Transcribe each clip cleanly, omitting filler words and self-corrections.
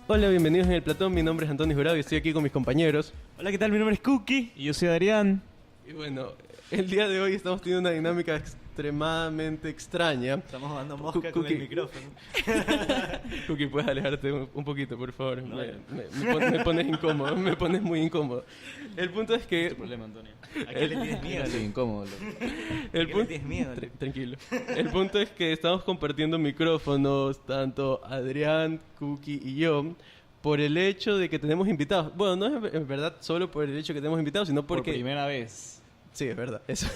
Hola, bienvenidos en El Platón, mi nombre es Antonio Jurado y estoy aquí con mis compañeros. Hola, ¿qué tal? Mi nombre es Cookie y yo soy Adrián. Y bueno, el día de hoy estamos teniendo una dinámica extremadamente extraña. Estamos jugando mosca con Cookie. el micrófono. Cookie, puedes alejarte un poquito, por favor. No, Me pones incómodo, me pones muy incómodo. El punto es que... ¿Qué es tu problema, Antonio? ¿A qué le tienes miedo? Estoy incómodo. El ¿Qué punto... le tienes miedo? Tranquilo. El punto es que estamos compartiendo micrófonos, tanto Adrián, Cookie y yo, por el hecho de que tenemos invitados. Bueno, no es en verdad solo por el hecho de que tenemos invitados, sino porque... Por primera vez. Sí, es verdad, eso.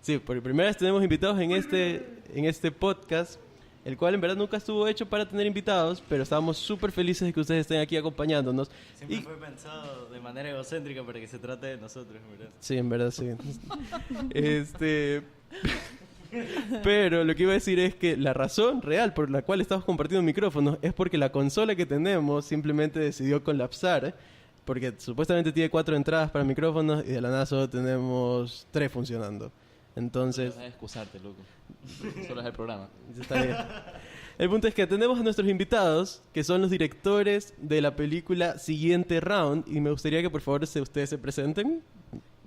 Sí, por primera vez tenemos invitados en este podcast, el cual en verdad nunca estuvo hecho para tener invitados, pero estábamos súper felices de que ustedes estén aquí acompañándonos. Siempre fue pensado de manera egocéntrica para que se trate de nosotros, ¿verdad? Sí, en verdad, sí. Pero lo que iba a decir es que la razón real por la cual estamos compartiendo micrófonos es porque la consola que tenemos simplemente decidió colapsar, porque supuestamente tiene 4 entradas para micrófonos y de la nada solo tenemos 3 funcionando. Entonces... Vas a excusarte, loco. Solo es el programa. Está bien. El punto es que tenemos a nuestros invitados, que son los directores de la película Siguiente Round, y me gustaría que por favor ustedes se presenten.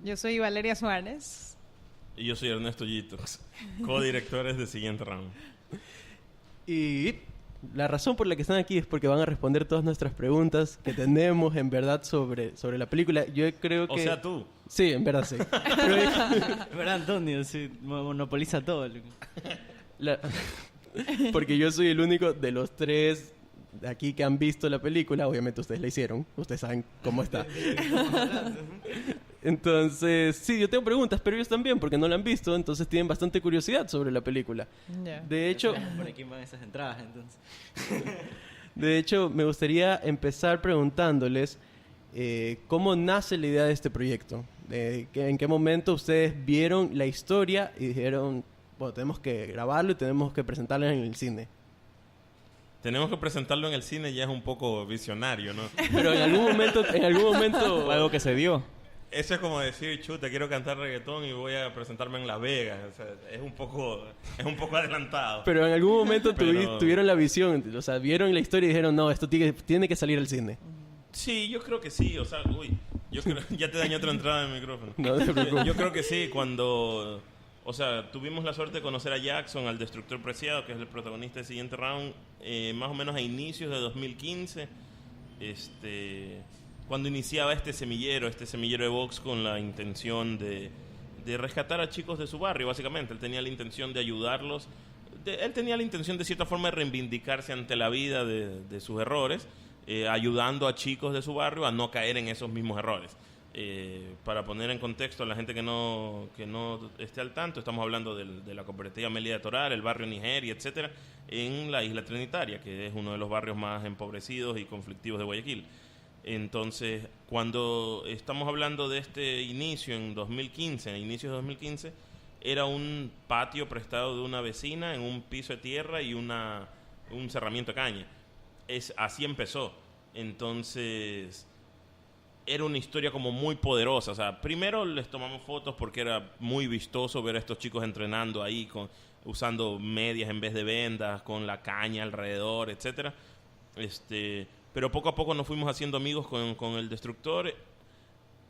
Yo soy Valeria Suárez. Y yo soy Ernesto Yitos, codirectores de Siguiente Round. Y la razón por la que están aquí es porque van a responder todas nuestras preguntas que tenemos en verdad sobre la película. Yo creo que... O sea, tú. Sí, en verdad sí. Pero ¿Verdad, Antonio? Sí, monopoliza todo. Loco. porque yo soy el único de los 3 de aquí que han visto la película. Obviamente ustedes la hicieron. Ustedes saben cómo está. Entonces, sí, yo tengo preguntas, pero ellos también, porque no la han visto, entonces tienen bastante curiosidad sobre la película. Ya. De hecho, ¿Por aquí van esas entradas, entonces? me gustaría empezar preguntándoles cómo nace la idea de este proyecto. ¿En qué momento ustedes vieron la historia y dijeron, bueno, tenemos que grabarlo y tenemos que presentarlo en el cine? Tenemos que presentarlo en el cine, ya es un poco visionario, ¿no? Pero en algún momento... Fue algo que se dio. Eso es como decir, chuta, quiero cantar reggaetón y voy a presentarme en Las Vegas. O sea, es un poco adelantado. Pero en algún momento Pero- tuvieron la visión, o sea, vieron la historia y dijeron, no, esto tiene que salir al cine. Sí, yo creo que sí. O sea, ya te dañé otra entrada del micrófono. No te preocupes. Yo creo que sí, cuando... O sea, tuvimos la suerte de conocer a Jackson, al Destructor Preciado, que es el protagonista del Siguiente Round, más o menos a inicios de 2015. Cuando iniciaba este semillero de box con la intención de rescatar a chicos de su barrio, básicamente. Él tenía la intención de ayudarlos. Él tenía la intención, de cierta forma, de reivindicarse ante la vida de sus errores, ayudando a chicos de su barrio a no caer en esos mismos errores. Para poner en contexto a la gente que no esté al tanto, estamos hablando de la cooperativa Melilla de Toral, el barrio Nigeria, etcétera, en la Isla Trinitaria, que es uno de los barrios más empobrecidos y conflictivos de Guayaquil. Entonces, cuando estamos hablando de este inicio en inicios de 2015, era un patio prestado de una vecina en un piso de tierra y un cerramiento de caña. Así empezó. Entonces, era una historia como muy poderosa. O sea, primero les tomamos fotos porque era muy vistoso ver a estos chicos entrenando ahí, usando medias en vez de vendas, con la caña alrededor, etcétera. Pero poco a poco nos fuimos haciendo amigos con el Destructor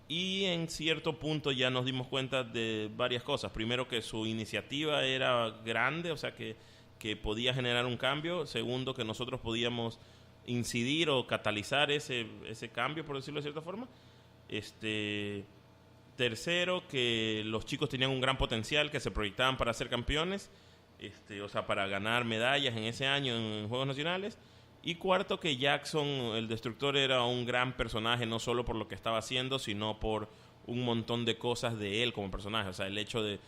y en cierto punto ya nos dimos cuenta de varias cosas. Primero, que su iniciativa era grande, o sea que podía generar un cambio. Segundo, que nosotros podíamos incidir o catalizar ese cambio, por decirlo de cierta forma. Tercero, que los chicos tenían un gran potencial, que se proyectaban para ser campeones, o sea, para ganar medallas en ese año en Juegos Nacionales. Y cuarto, que Jackson, el Destructor, era un gran personaje, no solo por lo que estaba haciendo, sino por un montón de cosas de él como personaje. O sea, el hecho de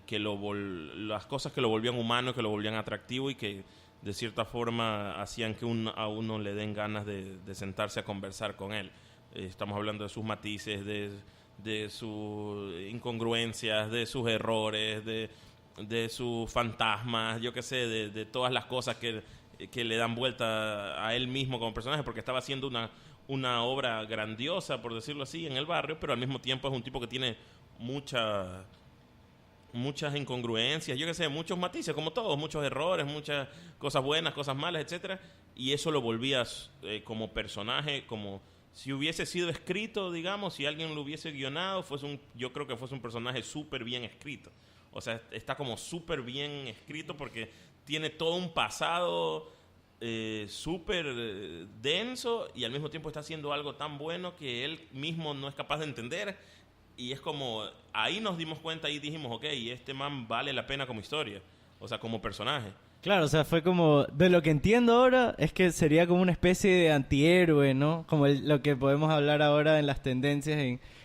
que las cosas que lo volvían humano, que lo volvían atractivo y que de cierta forma hacían que a uno le den ganas de sentarse a conversar con él. Estamos hablando de sus matices, de sus incongruencias, de sus errores, de sus fantasmas, yo qué sé, de todas las cosas que le dan vuelta a él mismo como personaje, porque estaba haciendo una obra grandiosa, por decirlo así, en el barrio, pero al mismo tiempo es un tipo que tiene mucha muchas incongruencias, yo qué sé, muchos matices, como todos, muchos errores, muchas cosas buenas, cosas malas, etcétera, y eso lo volvía como personaje, como si hubiese sido escrito, digamos, si alguien lo hubiese guionado, yo creo que fuese un personaje súper bien escrito. O sea, está como súper bien escrito porque tiene todo un pasado súper denso y al mismo tiempo está haciendo algo tan bueno que él mismo no es capaz de entender. Y es como, ahí nos dimos cuenta y dijimos, ok, este man vale la pena como historia, o sea, como personaje. Claro, o sea, fue como, de lo que entiendo ahora, es que sería como una especie de antihéroe, ¿no? Como lo que podemos hablar ahora en las tendencias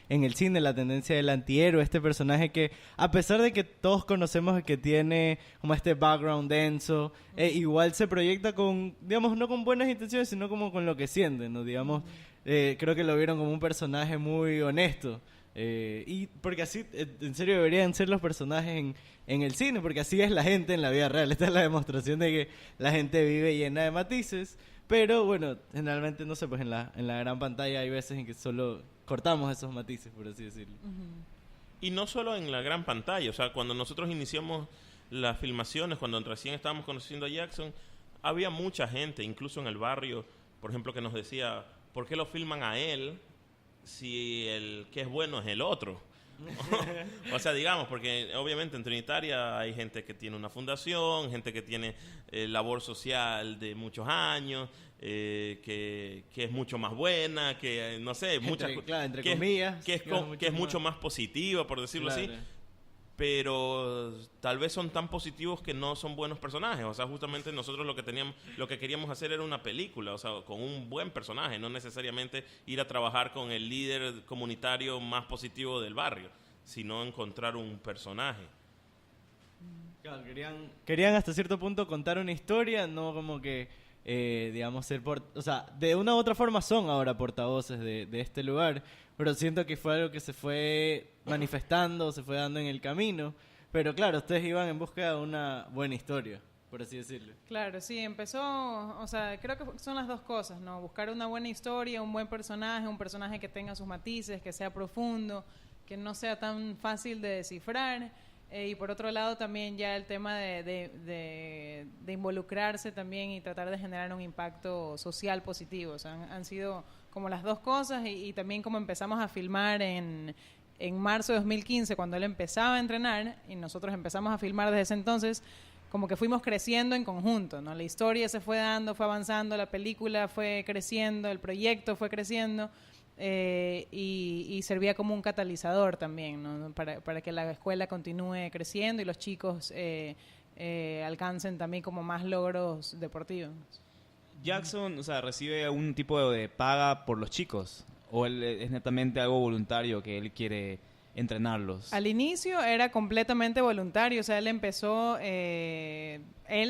en el cine, la tendencia del antihéroe, este personaje que, a pesar de que todos conocemos que tiene como este background denso, igual se proyecta con, digamos, no con buenas intenciones, sino como con lo que siente, ¿no? Digamos, creo que lo vieron como un personaje muy honesto. Y porque así, en serio, deberían ser los personajes en el cine, porque así es la gente en la vida real. Esta es la demostración de que la gente vive llena de matices. Pero bueno, generalmente, no sé, pues en la gran pantalla hay veces en que solo cortamos esos matices, por así decirlo. Y no solo en la gran pantalla, o sea, cuando nosotros iniciamos las filmaciones, cuando recién estábamos conociendo a Jackson, había mucha gente, incluso en el barrio, por ejemplo, que nos decía, ¿por qué lo filman a él si el que es bueno es el otro? O sea, digamos, porque obviamente en Trinitaria hay gente que tiene una fundación, gente que tiene labor social de muchos años, que es mucho más buena, que no sé, muchas claro, entre que comillas, que es mucho más positiva, por decirlo así. Pero tal vez son tan positivos que no son buenos personajes. O sea, justamente nosotros lo que queríamos hacer era una película, o sea, con un buen personaje, no necesariamente ir a trabajar con el líder comunitario más positivo del barrio, sino encontrar un personaje. Claro, querían hasta cierto punto contar una historia, no como que, digamos, o sea, de una u otra forma son ahora portavoces de este lugar, pero siento que fue algo que se fue manifestando, se fue dando en el camino. Pero claro, ustedes iban en busca de una buena historia, por así decirlo. Claro, sí, empezó, o sea, creo que son las dos cosas, ¿no? Buscar una buena historia, un buen personaje, un personaje que tenga sus matices, que sea profundo, que no sea tan fácil de descifrar. Y por otro lado también ya el tema de involucrarse también y tratar de generar un impacto social positivo. O sea, han sido como las dos cosas y también como empezamos a filmar en marzo de 2015, cuando él empezaba a entrenar y nosotros empezamos a filmar desde ese entonces, como que fuimos creciendo en conjunto, ¿no? La historia se fue dando, fue avanzando, la película fue creciendo, el proyecto fue creciendo. Y servía como un catalizador también, ¿no? para que la escuela continúe creciendo y los chicos alcancen también como más logros deportivos. Jackson, o sea, ¿recibe algún tipo de paga por los chicos? ¿O él es netamente algo voluntario que él quiere entrenarlos? Al inicio era completamente voluntario, o sea, él empezó él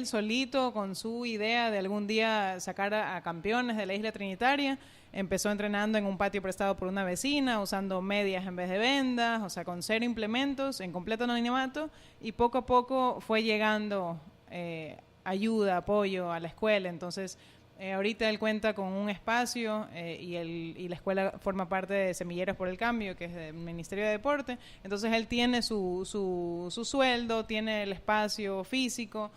solito con su idea de algún día sacar a campeones de la Isla Trinitaria. Empezó entrenando en un patio prestado por una vecina, usando medias en vez de vendas, o sea, con 0 implementos, en completo anonimato, y poco a poco fue llegando ayuda, apoyo a la escuela. Entonces, ahorita él cuenta con un espacio y la escuela forma parte de Semilleros por el Cambio, que es del Ministerio de Deporte. Entonces, él tiene su sueldo, tiene el espacio físico,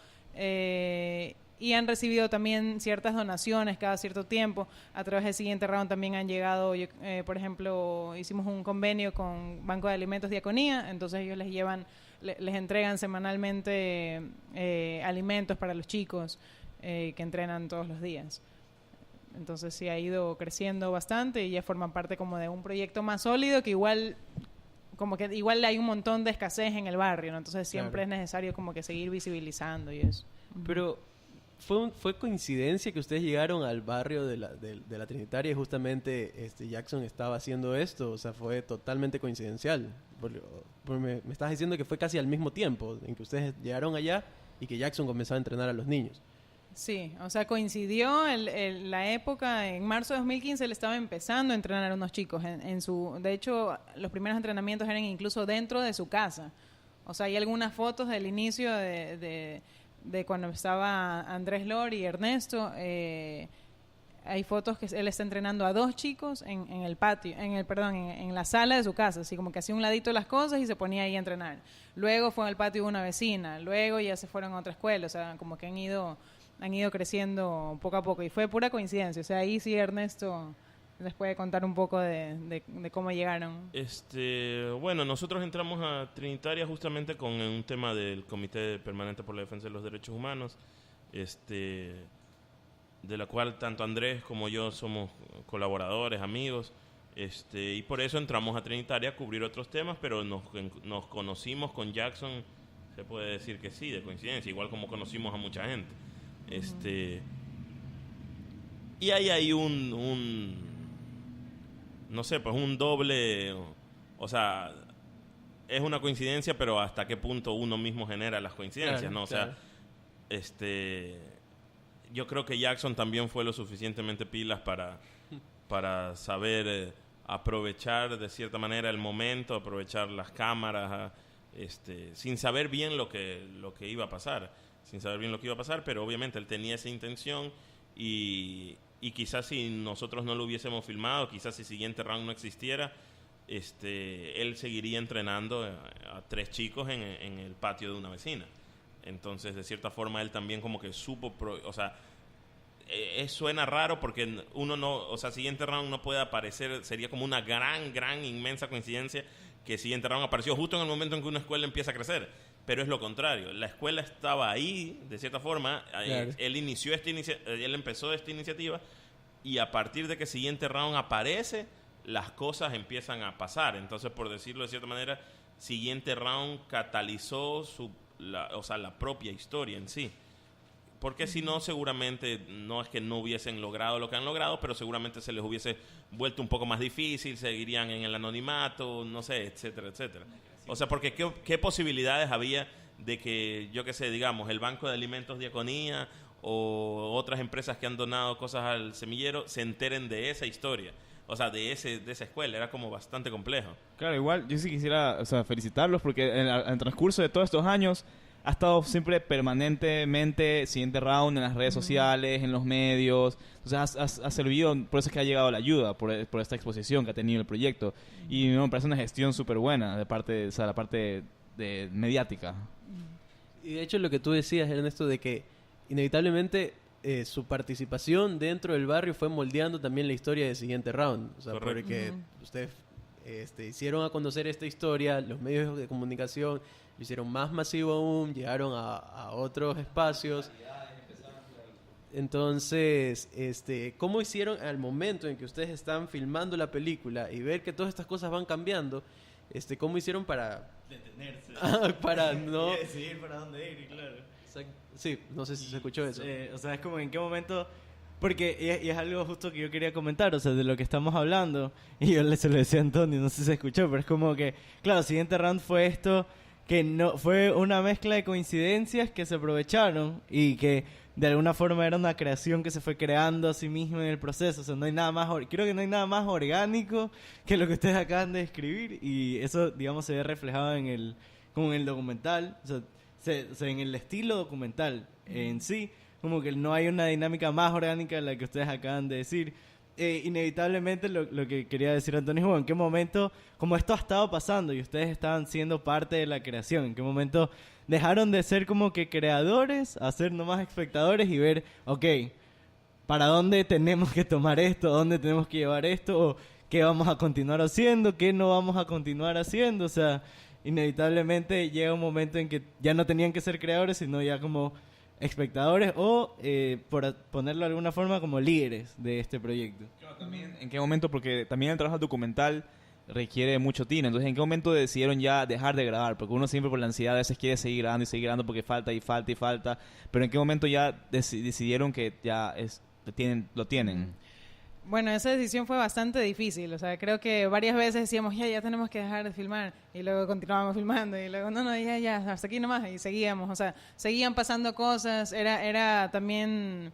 y han recibido también ciertas donaciones cada cierto tiempo. A través del siguiente round también han llegado, por ejemplo, hicimos un convenio con Banco de Alimentos Diaconía, entonces ellos les entregan semanalmente alimentos para los chicos que entrenan todos los días. Entonces sí ha ido creciendo bastante y ya forman parte como de un proyecto más sólido que igual hay un montón de escasez en el barrio, ¿no? Entonces siempre es necesario como que seguir visibilizando y eso. Pero ¿Fue coincidencia que ustedes llegaron al barrio de la Trinitaria y justamente Jackson estaba haciendo esto? O sea, fue totalmente coincidencial. Porque me estás diciendo que fue casi al mismo tiempo en que ustedes llegaron allá y que Jackson comenzó a entrenar a los niños. Sí, o sea, coincidió la época, en marzo de 2015 él estaba empezando a entrenar a unos chicos. De hecho, los primeros entrenamientos eran incluso dentro de su casa. O sea, hay algunas fotos del inicio de cuando estaba Andrés Lor y Ernesto hay fotos que él está entrenando a 2 chicos en el patio, en la sala de su casa, así como que hacía un ladito las cosas y se ponía ahí a entrenar. Luego fue al patio de una vecina, luego ya se fueron a otra escuela, o sea, como que han ido creciendo poco a poco y fue pura coincidencia. O sea, ahí sí Ernesto les puede contar un poco de cómo llegaron. Bueno, nosotros entramos a Trinitaria justamente con un tema del Comité Permanente por la Defensa de los Derechos Humanos, de la cual tanto Andrés como yo somos colaboradores, amigos, y por eso entramos a Trinitaria a cubrir otros temas, pero nos conocimos con Jackson, se puede decir que sí, de coincidencia, igual como conocimos a mucha gente. Y ahí hay no sé, pues un doble, o sea, es una coincidencia, pero hasta qué punto uno mismo genera las coincidencias, Claro, ¿no? O claro. sea, yo creo que Jackson también fue lo suficientemente pilas para saber aprovechar de cierta manera el momento, aprovechar las cámaras, sin saber bien lo que iba a pasar, pero obviamente él tenía esa intención y quizás si nosotros no lo hubiésemos filmado, quizás si Siguiente Round no existiera, él seguiría entrenando a 3 chicos en el patio de una vecina. Entonces, de cierta forma, él también como que supo, o sea, suena raro porque uno no, o sea, Siguiente Round no puede aparecer, sería como una gran, inmensa coincidencia que Siguiente Round apareció justo en el momento en que una escuela empieza a crecer, pero es lo contrario, la escuela estaba ahí, de cierta forma, Claro. él empezó esta iniciativa y a partir de que Siguiente Round aparece, las cosas empiezan a pasar. Entonces, por decirlo de cierta manera, Siguiente Round catalizó la propia historia en sí. Porque si no, seguramente no es que no hubiesen logrado lo que han logrado, pero seguramente se les hubiese vuelto un poco más difícil, seguirían en el anonimato, no sé, etcétera, etcétera. O sea, porque ¿qué posibilidades había de que, yo qué sé, digamos, el Banco de Alimentos Diaconía o otras empresas que han donado cosas al semillero se enteren de esa historia? O sea, de esa escuela. Era como bastante complejo. Claro, igual yo sí quisiera, o sea, felicitarlos porque en el transcurso de todos estos años ha estado siempre permanentemente Siguiente Round en las redes sociales, en los medios. Entonces ha servido, por eso es que ha llegado la ayuda, por esta exposición que ha tenido el proyecto. Y me parece una gestión súper buena de parte, o sea, la parte de mediática. Y de hecho lo que tú decías, Ernesto, de que inevitablemente su participación dentro del barrio fue moldeando también la historia de Siguiente Round. O sea, Correcto. porque ustedes hicieron a conocer esta historia, los medios de comunicación lo hicieron más masivo aún, llegaron a otros espacios. Entonces, ¿cómo hicieron al momento en que ustedes están filmando la película y ver que todas estas cosas van cambiando? ¿Cómo hicieron para Detenerse. para no Y decidir para dónde ir, claro. Sí, no sé si se escuchó eso. O sea, es como en qué momento... Porque y es algo justo que yo quería comentar, o sea, de lo que estamos hablando. Y yo se lo decía a Antonio, no sé si se escuchó, pero es como que... Claro, Siguiente Round fue esto, que no fue una mezcla de coincidencias que se aprovecharon y que de alguna forma era una creación que se fue creando a sí mismo en el proceso. O sea, no hay nada más... Creo que no hay nada más orgánico que lo que ustedes acaban de describir. Y eso, digamos, se ve reflejado como en el documental. O sea, en el estilo documental en sí, como que no hay una dinámica más orgánica de la que ustedes acaban de decir. Inevitablemente lo que quería decir Antonio es, bueno, ¿en qué momento, como esto ha estado pasando y ustedes estaban siendo parte de la creación, en qué momento dejaron de ser como que creadores a ser nomás espectadores y ver, ok, ¿para dónde tenemos que tomar esto? ¿Dónde tenemos que llevar esto? ¿O qué vamos a continuar haciendo? ¿Qué no vamos a continuar haciendo? O sea, inevitablemente llega un momento en que ya no tenían que ser creadores, sino ya como espectadores o, por ponerlo de alguna forma, como líderes de este proyecto. Claro, también, ¿en qué momento? Porque también el trabajo documental requiere mucho tino. Entonces, ¿en qué momento decidieron ya dejar de grabar? Porque uno siempre por la ansiedad a veces quiere seguir grabando y seguir grabando porque falta y falta y falta. Pero ¿en qué momento ya decidieron que ya lo tienen? Bueno, esa decisión fue bastante difícil, o sea, creo que varias veces decíamos, ya tenemos que dejar de filmar, y luego continuábamos filmando, y luego, no, ya, hasta aquí nomás, y seguíamos, o sea, seguían pasando cosas, era también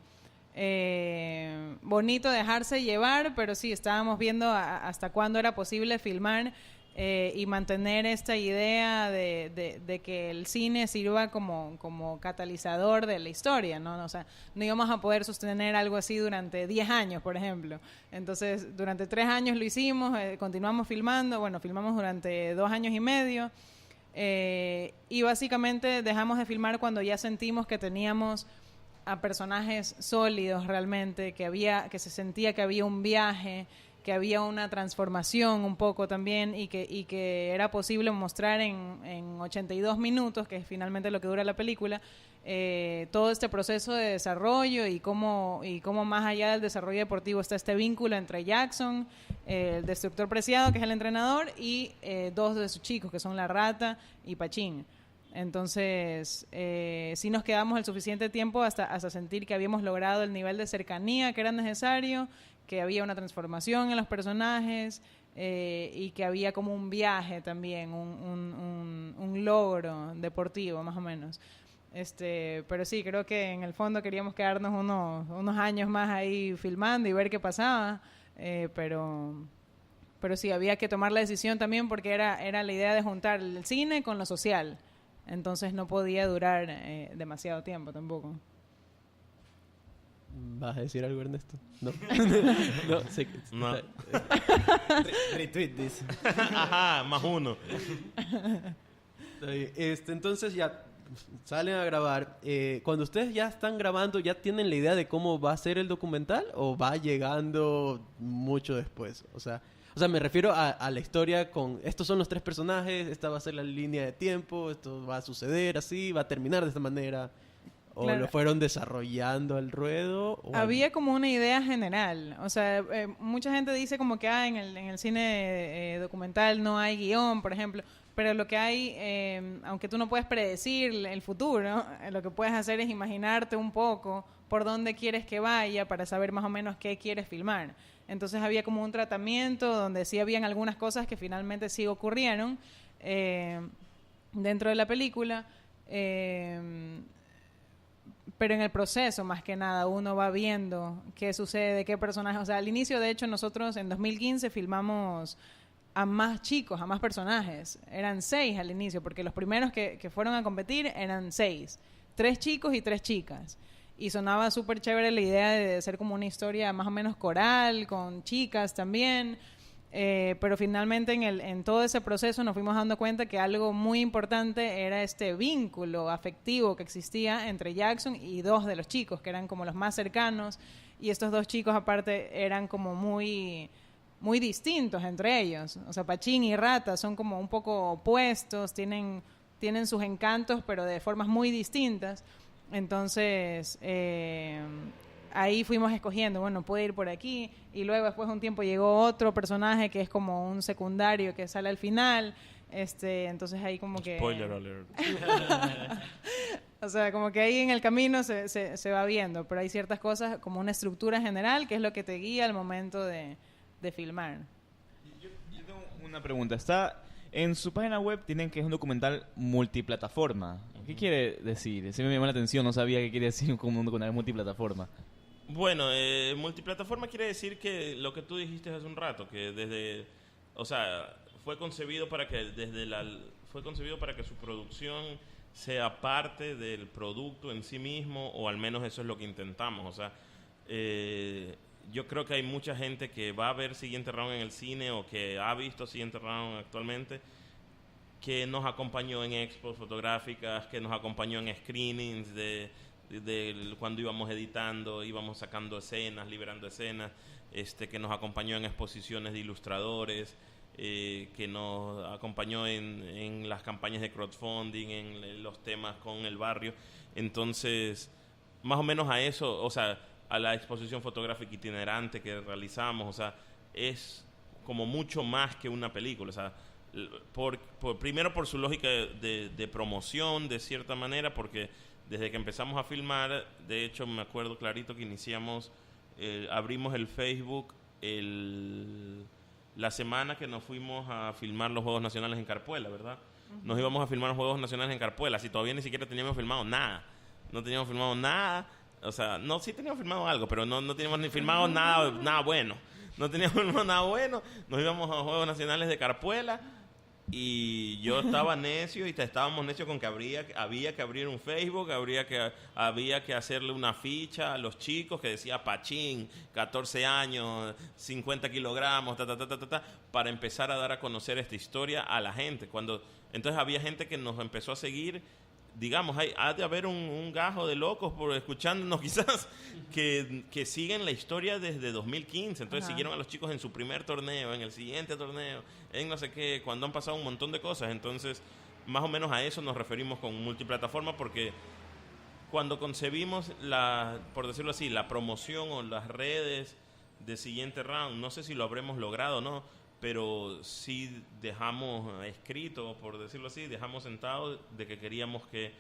bonito dejarse llevar, pero sí, estábamos viendo hasta cuándo era posible filmar, y mantener esta idea de que el cine sirva como catalizador de la historia, ¿no? O sea, no íbamos a poder sostener algo así durante 10 años, por ejemplo. Entonces, durante 3 años lo hicimos, continuamos filmando, bueno, filmamos durante 2 años y medio, y básicamente dejamos de filmar cuando ya sentimos que teníamos a personajes sólidos realmente, que se sentía que había un viaje, que había una transformación un poco también y que era posible mostrar en 82 minutos, que es finalmente lo que dura la película, todo este proceso de desarrollo y cómo más allá del desarrollo deportivo está este vínculo entre Jackson, el Destructor Preciado, que es el entrenador, y 2 de sus chicos, que son La Rata y Pachín. Entonces, sí nos quedamos el suficiente tiempo hasta sentir que habíamos logrado el nivel de cercanía que era necesario, que había una transformación en los personajes y que había como un viaje también, un logro deportivo más o menos. Pero sí, creo que en el fondo queríamos quedarnos unos años más ahí filmando y ver qué pasaba, pero sí, había que tomar la decisión también porque era la idea de juntar el cine con lo social, entonces no podía durar demasiado tiempo tampoco. ¿Vas a decir algo, Ernesto? No. No, sé que... No. Retweet, dice. Ajá, +1. Entonces ya salen a grabar. Cuando ustedes ya están grabando, ¿ya tienen la idea de cómo va a ser el documental o va llegando mucho después? O sea, me refiero a la historia con... Estos son los 3 personajes, esta va a ser la línea de tiempo, esto va a suceder así, va a terminar de esta manera... ¿O claro, lo fueron desarrollando al ruedo? Había como una idea general. O sea, mucha gente dice como que en el cine documental no hay guión, por ejemplo. Pero lo que hay, aunque tú no puedes predecir el futuro, lo que puedes hacer es imaginarte un poco por dónde quieres que vaya para saber más o menos qué quieres filmar. Entonces había como un tratamiento donde sí habían algunas cosas que finalmente sí ocurrieron dentro de la película. Pero en el proceso, más que nada, uno va viendo qué sucede, qué personajes... O sea, al inicio, de hecho, nosotros en 2015 filmamos a más chicos, a más personajes. Eran 6 al inicio, porque los primeros que fueron a competir eran 6. 3 chicos y 3 chicas. Y sonaba súper chévere la idea de hacer como una historia más o menos coral, con chicas también... pero finalmente en todo ese proceso nos fuimos dando cuenta que algo muy importante era este vínculo afectivo que existía entre Jackson y 2 de los chicos, que eran como los más cercanos, y estos 2 chicos aparte eran como muy, muy distintos entre ellos. O sea, Pachín y Rata son como un poco opuestos, tienen sus encantos, pero de formas muy distintas. Entonces... ahí fuimos escogiendo, bueno, puede ir por aquí, y luego después de un tiempo llegó otro personaje que es como un secundario que sale al final, entonces ahí como que... Spoiler alert. O sea, como que ahí en el camino se va viendo, pero hay ciertas cosas como una estructura general que es lo que te guía al momento de filmar. Yo tengo una pregunta. Está en su página web, tienen que es un documental multiplataforma. ¿Qué quiere decir? Se me llamó la atención, no sabía qué quiere decir como un documental multiplataforma. Bueno, multiplataforma quiere decir que lo que tú dijiste hace un rato, que desde, o sea, fue concebido para que su producción sea parte del producto en sí mismo, o al menos eso es lo que intentamos. O sea, yo creo que hay mucha gente que va a ver Siguiente Round en el cine o que ha visto Siguiente Round actualmente, que nos acompañó en expos fotográficas, que nos acompañó en screenings de cuando íbamos editando, íbamos sacando escenas, liberando escenas, que nos acompañó en exposiciones de ilustradores, que nos acompañó en las campañas de crowdfunding, en los temas con el barrio. Entonces, más o menos a eso, o sea, a la exposición fotográfica itinerante que realizamos, o sea, es como mucho más que una película, o sea, primero por su lógica de promoción, de cierta manera, porque desde que empezamos a filmar, de hecho me acuerdo clarito que abrimos el Facebook la semana que nos fuimos a filmar los Juegos Nacionales en Carpuela, ¿verdad? Uh-huh. Nos íbamos a filmar los Juegos Nacionales en Carpuela, si todavía ni siquiera teníamos filmado nada. No teníamos filmado nada, o sea, no, sí teníamos filmado algo, pero no teníamos ni filmado nada bueno. No teníamos filmado nada bueno, nos íbamos a los Juegos Nacionales de Carpuela Y yo estaba necio y estábamos necios con que había que abrir un Facebook, había que hacerle una ficha a los chicos que decía Pachín, 14 años, 50 kilogramos, para empezar a dar a conocer esta historia a la gente. Entonces había gente que nos empezó a seguir. Digamos, ha de haber un gajo de locos por escuchándonos quizás que siguen la historia desde 2015. Entonces siguieron a los chicos en su primer torneo, en el siguiente torneo, en no sé qué, cuando han pasado un montón de cosas. Entonces, más o menos a eso nos referimos con multiplataforma, porque cuando concebimos por decirlo así, la promoción o las redes de Siguiente Round, no sé si lo habremos logrado o no, pero sí dejamos escrito, por decirlo así, dejamos sentado de que queríamos que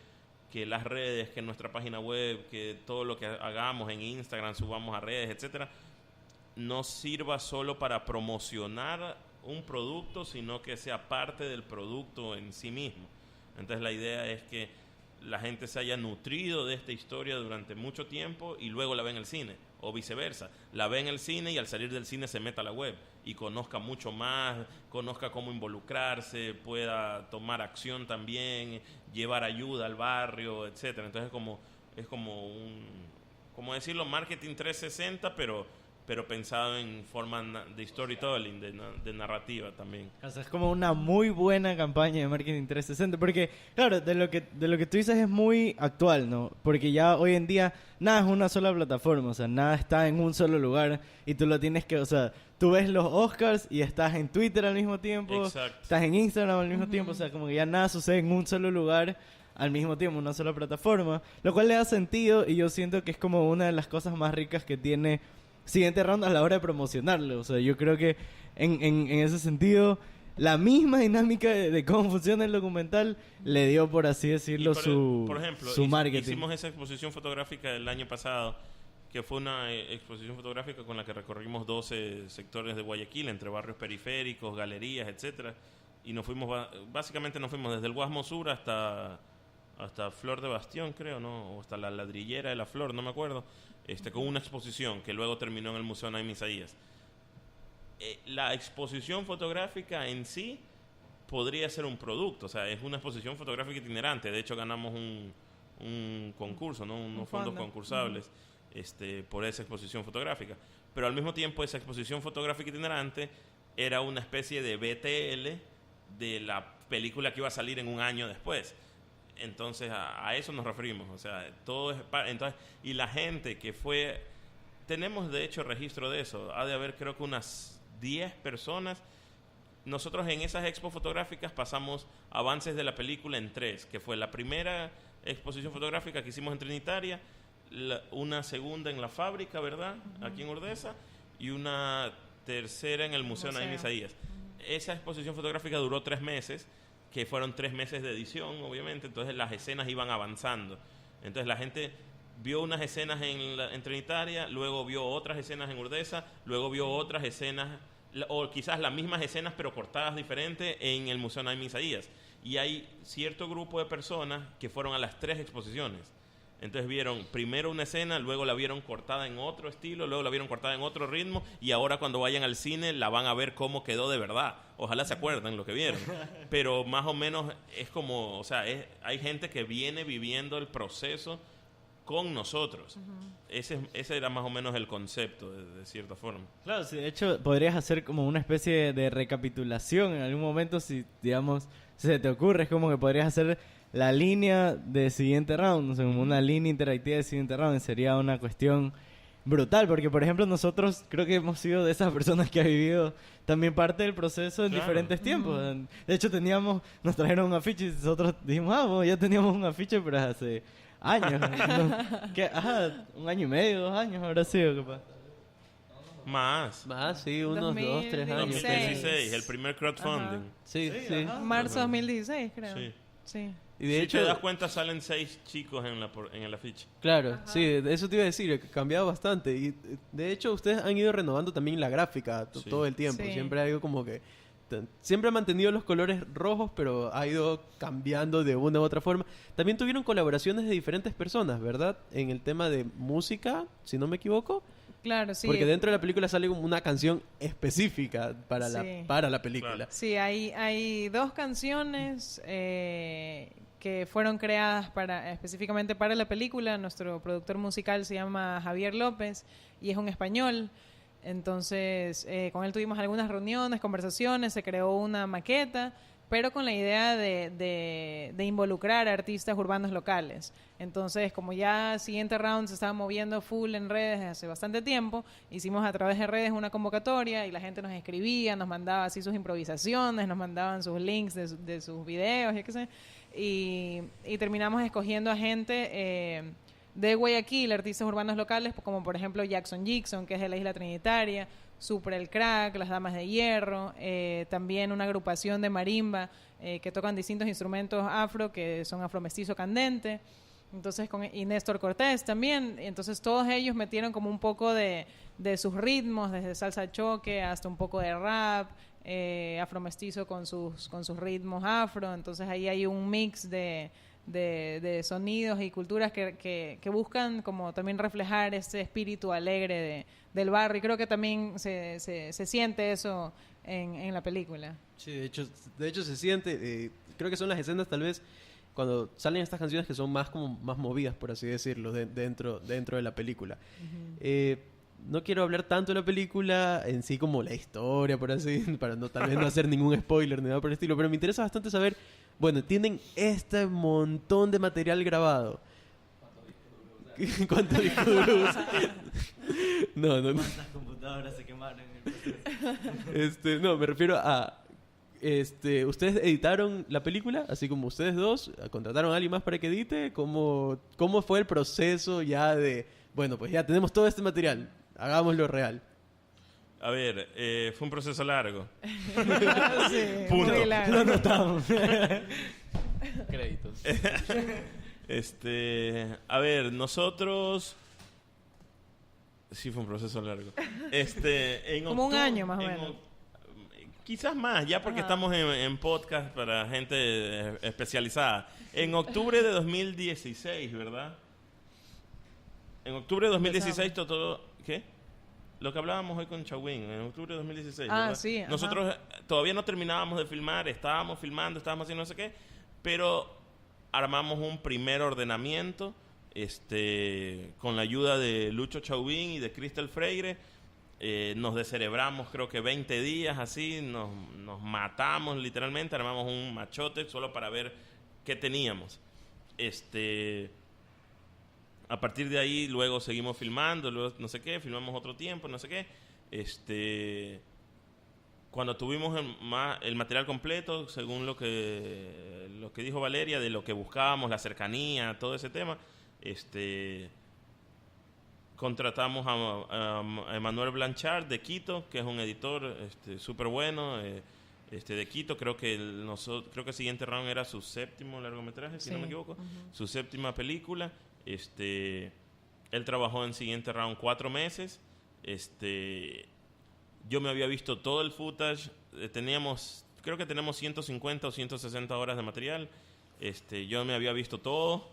las redes, que nuestra página web, que todo lo que hagamos en Instagram, subamos a redes, etcétera, no sirva solo para promocionar un producto, sino que sea parte del producto en sí mismo. Entonces la idea es que la gente se haya nutrido de esta historia durante mucho tiempo y luego la ve en el cine, o viceversa, la ve en el cine y al salir del cine se meta a la web y conozca mucho más, conozca cómo involucrarse, pueda tomar acción también, llevar ayuda al barrio, etcétera. Entonces es como decirlo, marketing 360, pero pensado en forma de storytelling, de narrativa también. O sea, es como una muy buena campaña de marketing 360, porque claro, de lo que tú dices es muy actual, ¿no? Porque ya hoy en día nada es una sola plataforma, o sea, nada está en un solo lugar y tú lo tienes que, o sea, tú ves los Oscars y estás en Twitter al mismo tiempo, Exacto. estás en Instagram al mismo tiempo, o sea, como que ya nada sucede en un solo lugar al mismo tiempo, una sola plataforma, lo cual le da sentido y yo siento que es como una de las cosas más ricas que tiene Siguiente Round a la hora de promocionarlo. O sea, yo creo que en ese sentido la misma dinámica de cómo funciona el documental le dio, por así decirlo, por ejemplo, su marketing. Hicimos esa exposición fotográfica el año pasado, que fue una exposición fotográfica con la que recorrimos 12 sectores de Guayaquil, entre barrios periféricos, galerías, etcétera, y básicamente nos fuimos desde el Guasmo Sur hasta Flor de Bastión, creo, ¿no? O hasta la Ladrillera de la Flor, no me acuerdo, con una exposición que luego terminó en el Museo Naim Isaías. La exposición fotográfica en sí podría ser un producto, o sea, es una exposición fotográfica itinerante. De hecho, ganamos un concurso, ¿no? Unos fondos concursables por esa exposición fotográfica. Pero al mismo tiempo, esa exposición fotográfica itinerante era una especie de BTL de la película que iba a salir en un año después. Entonces a eso nos referimos, o sea, todo es entonces, y la gente que fue, tenemos de hecho registro de eso, ha de haber creo que unas 10 personas. Nosotros en esas expos fotográficas pasamos avances de la película en 3, que fue la primera exposición fotográfica que hicimos en Trinitaria, una segunda en la fábrica, ¿verdad? Aquí en Urdesa, y una tercera en el Museo Naim Isaías. Esa exposición fotográfica duró 3 meses, que fueron 3 meses de edición, obviamente. Entonces las escenas iban avanzando. Entonces la gente vio unas escenas en Trinitaria, luego vio otras escenas en Urdesa, luego vio otras escenas, o quizás las mismas escenas pero cortadas diferentes en el Museo Naim Isaías. Y hay cierto grupo de personas que fueron a las 3 exposiciones. Entonces vieron primero una escena, luego la vieron cortada en otro estilo, luego la vieron cortada en otro ritmo, y ahora cuando vayan al cine la van a ver cómo quedó de verdad. Ojalá se acuerden lo que vieron. Pero más o menos es como, o sea, hay gente que viene viviendo el proceso con nosotros. Ese era más o menos el concepto, de cierta forma. Claro, sí, de hecho podrías hacer como una especie de recapitulación en algún momento, si digamos, si se te ocurre, es como que podrías hacer la línea de Siguiente Round, o sea, como una línea interactiva de Siguiente Round, sería una cuestión brutal, porque por ejemplo nosotros creo que hemos sido de esas personas que ha vivido también parte del proceso en diferentes tiempos. De hecho nos trajeron un afiche y nosotros dijimos, bueno, ya teníamos un afiche, pero hace años. Un año y medio, 2 años habrá sido, capaz. Más, sí, unos 2, 3 años. 2016, el primer crowdfunding. Sí. Marzo 2016, creo. Sí. Y de hecho, te das cuenta, salen 6 chicos en el afiche. Claro, sí, de eso te iba a decir, que ha cambiado bastante. Y de hecho, ustedes han ido renovando también la gráfica todo el tiempo. Sí. Siempre ha ido como que... Siempre ha mantenido los colores rojos, pero ha ido cambiando de una u otra forma. También tuvieron colaboraciones de diferentes personas, ¿verdad? En el tema de música, si no me equivoco. Claro, sí. Porque dentro de la película sale como una canción específica para, Sí. para la película. Claro. Sí, hay dos canciones que fueron creadas específicamente para la película. Nuestro productor musical se llama Javier López y es un español. Entonces, con él tuvimos algunas reuniones, conversaciones, se creó una maqueta, pero con la idea de involucrar a artistas urbanos locales. Entonces, como ya Siguiente Round se estaba moviendo full en redes desde hace bastante tiempo, hicimos a través de redes una convocatoria y la gente nos escribía, nos mandaba así sus improvisaciones, nos mandaban sus links de sus videos, y qué sé. Y terminamos escogiendo a gente de Guayaquil, artistas urbanos locales, como por ejemplo Jackson Jackson, que es de la Isla Trinitaria, Super el Crack, Las Damas de Hierro, también una agrupación de marimba que tocan distintos instrumentos afro, que son afromestizo candente, entonces y Néstor Cortés también. Entonces todos ellos metieron como un poco de sus ritmos, desde salsa choque hasta un poco de rap, afromestizo con sus ritmos afro. Entonces ahí hay un mix de sonidos y culturas que buscan como también reflejar ese espíritu alegre del barrio, y creo que también se siente eso en la película. Sí, de hecho se siente, creo que son las escenas tal vez cuando salen estas canciones que son más movidas, por así decirlo, dentro de la película. No quiero hablar tanto de la película en sí como la historia, por así, para tal vez no hacer ningún spoiler ni nada por el estilo, pero me interesa bastante saber, bueno, tienen este montón de material grabado. ¿Cuántos discos duros? No. ¿Cuántas computadoras se quemaron en el proceso? No, me refiero a... ¿ustedes editaron la película? Así como ustedes dos, ¿contrataron a alguien más para que edite? ¿Cómo fue el proceso ya de... Bueno, pues ya tenemos todo este material, hagámoslo real? A ver, fue un proceso largo. Sí, Punto. muy largo. Lo notamos. Créditos. A ver, nosotros... Sí, fue un proceso largo. Como un año, más o menos. Quizás más, ya porque Ajá. estamos en podcast para gente especializada. En octubre de 2016, ¿verdad? En octubre de 2016 todo... ¿Qué? Lo que hablábamos hoy con Chawin, en octubre de 2016, ¿verdad? Sí, ajá. Nosotros todavía no terminábamos de filmar, estábamos filmando, estábamos haciendo no sé qué, pero armamos un primer ordenamiento con la ayuda de Lucho Chauvin y de Cristel Freire. Nos descerebramos creo que 20 días así, nos matamos literalmente, armamos un machote solo para ver qué teníamos. A partir de ahí luego seguimos filmando, luego no sé qué, filmamos otro tiempo, no sé qué. Cuando tuvimos el material completo, según lo que dijo Valeria, de lo que buscábamos, la cercanía, todo ese tema, contratamos a Emanuel Blanchard de Quito, que es un editor súper bueno, de Quito. Creo que Siguiente Round era su séptimo largometraje, si no me equivoco, su séptima película. Él trabajó en Siguiente Round 4 meses. Yo me había visto todo el footage. Creo que tenemos 150 o 160 horas de material. Yo me había visto todo.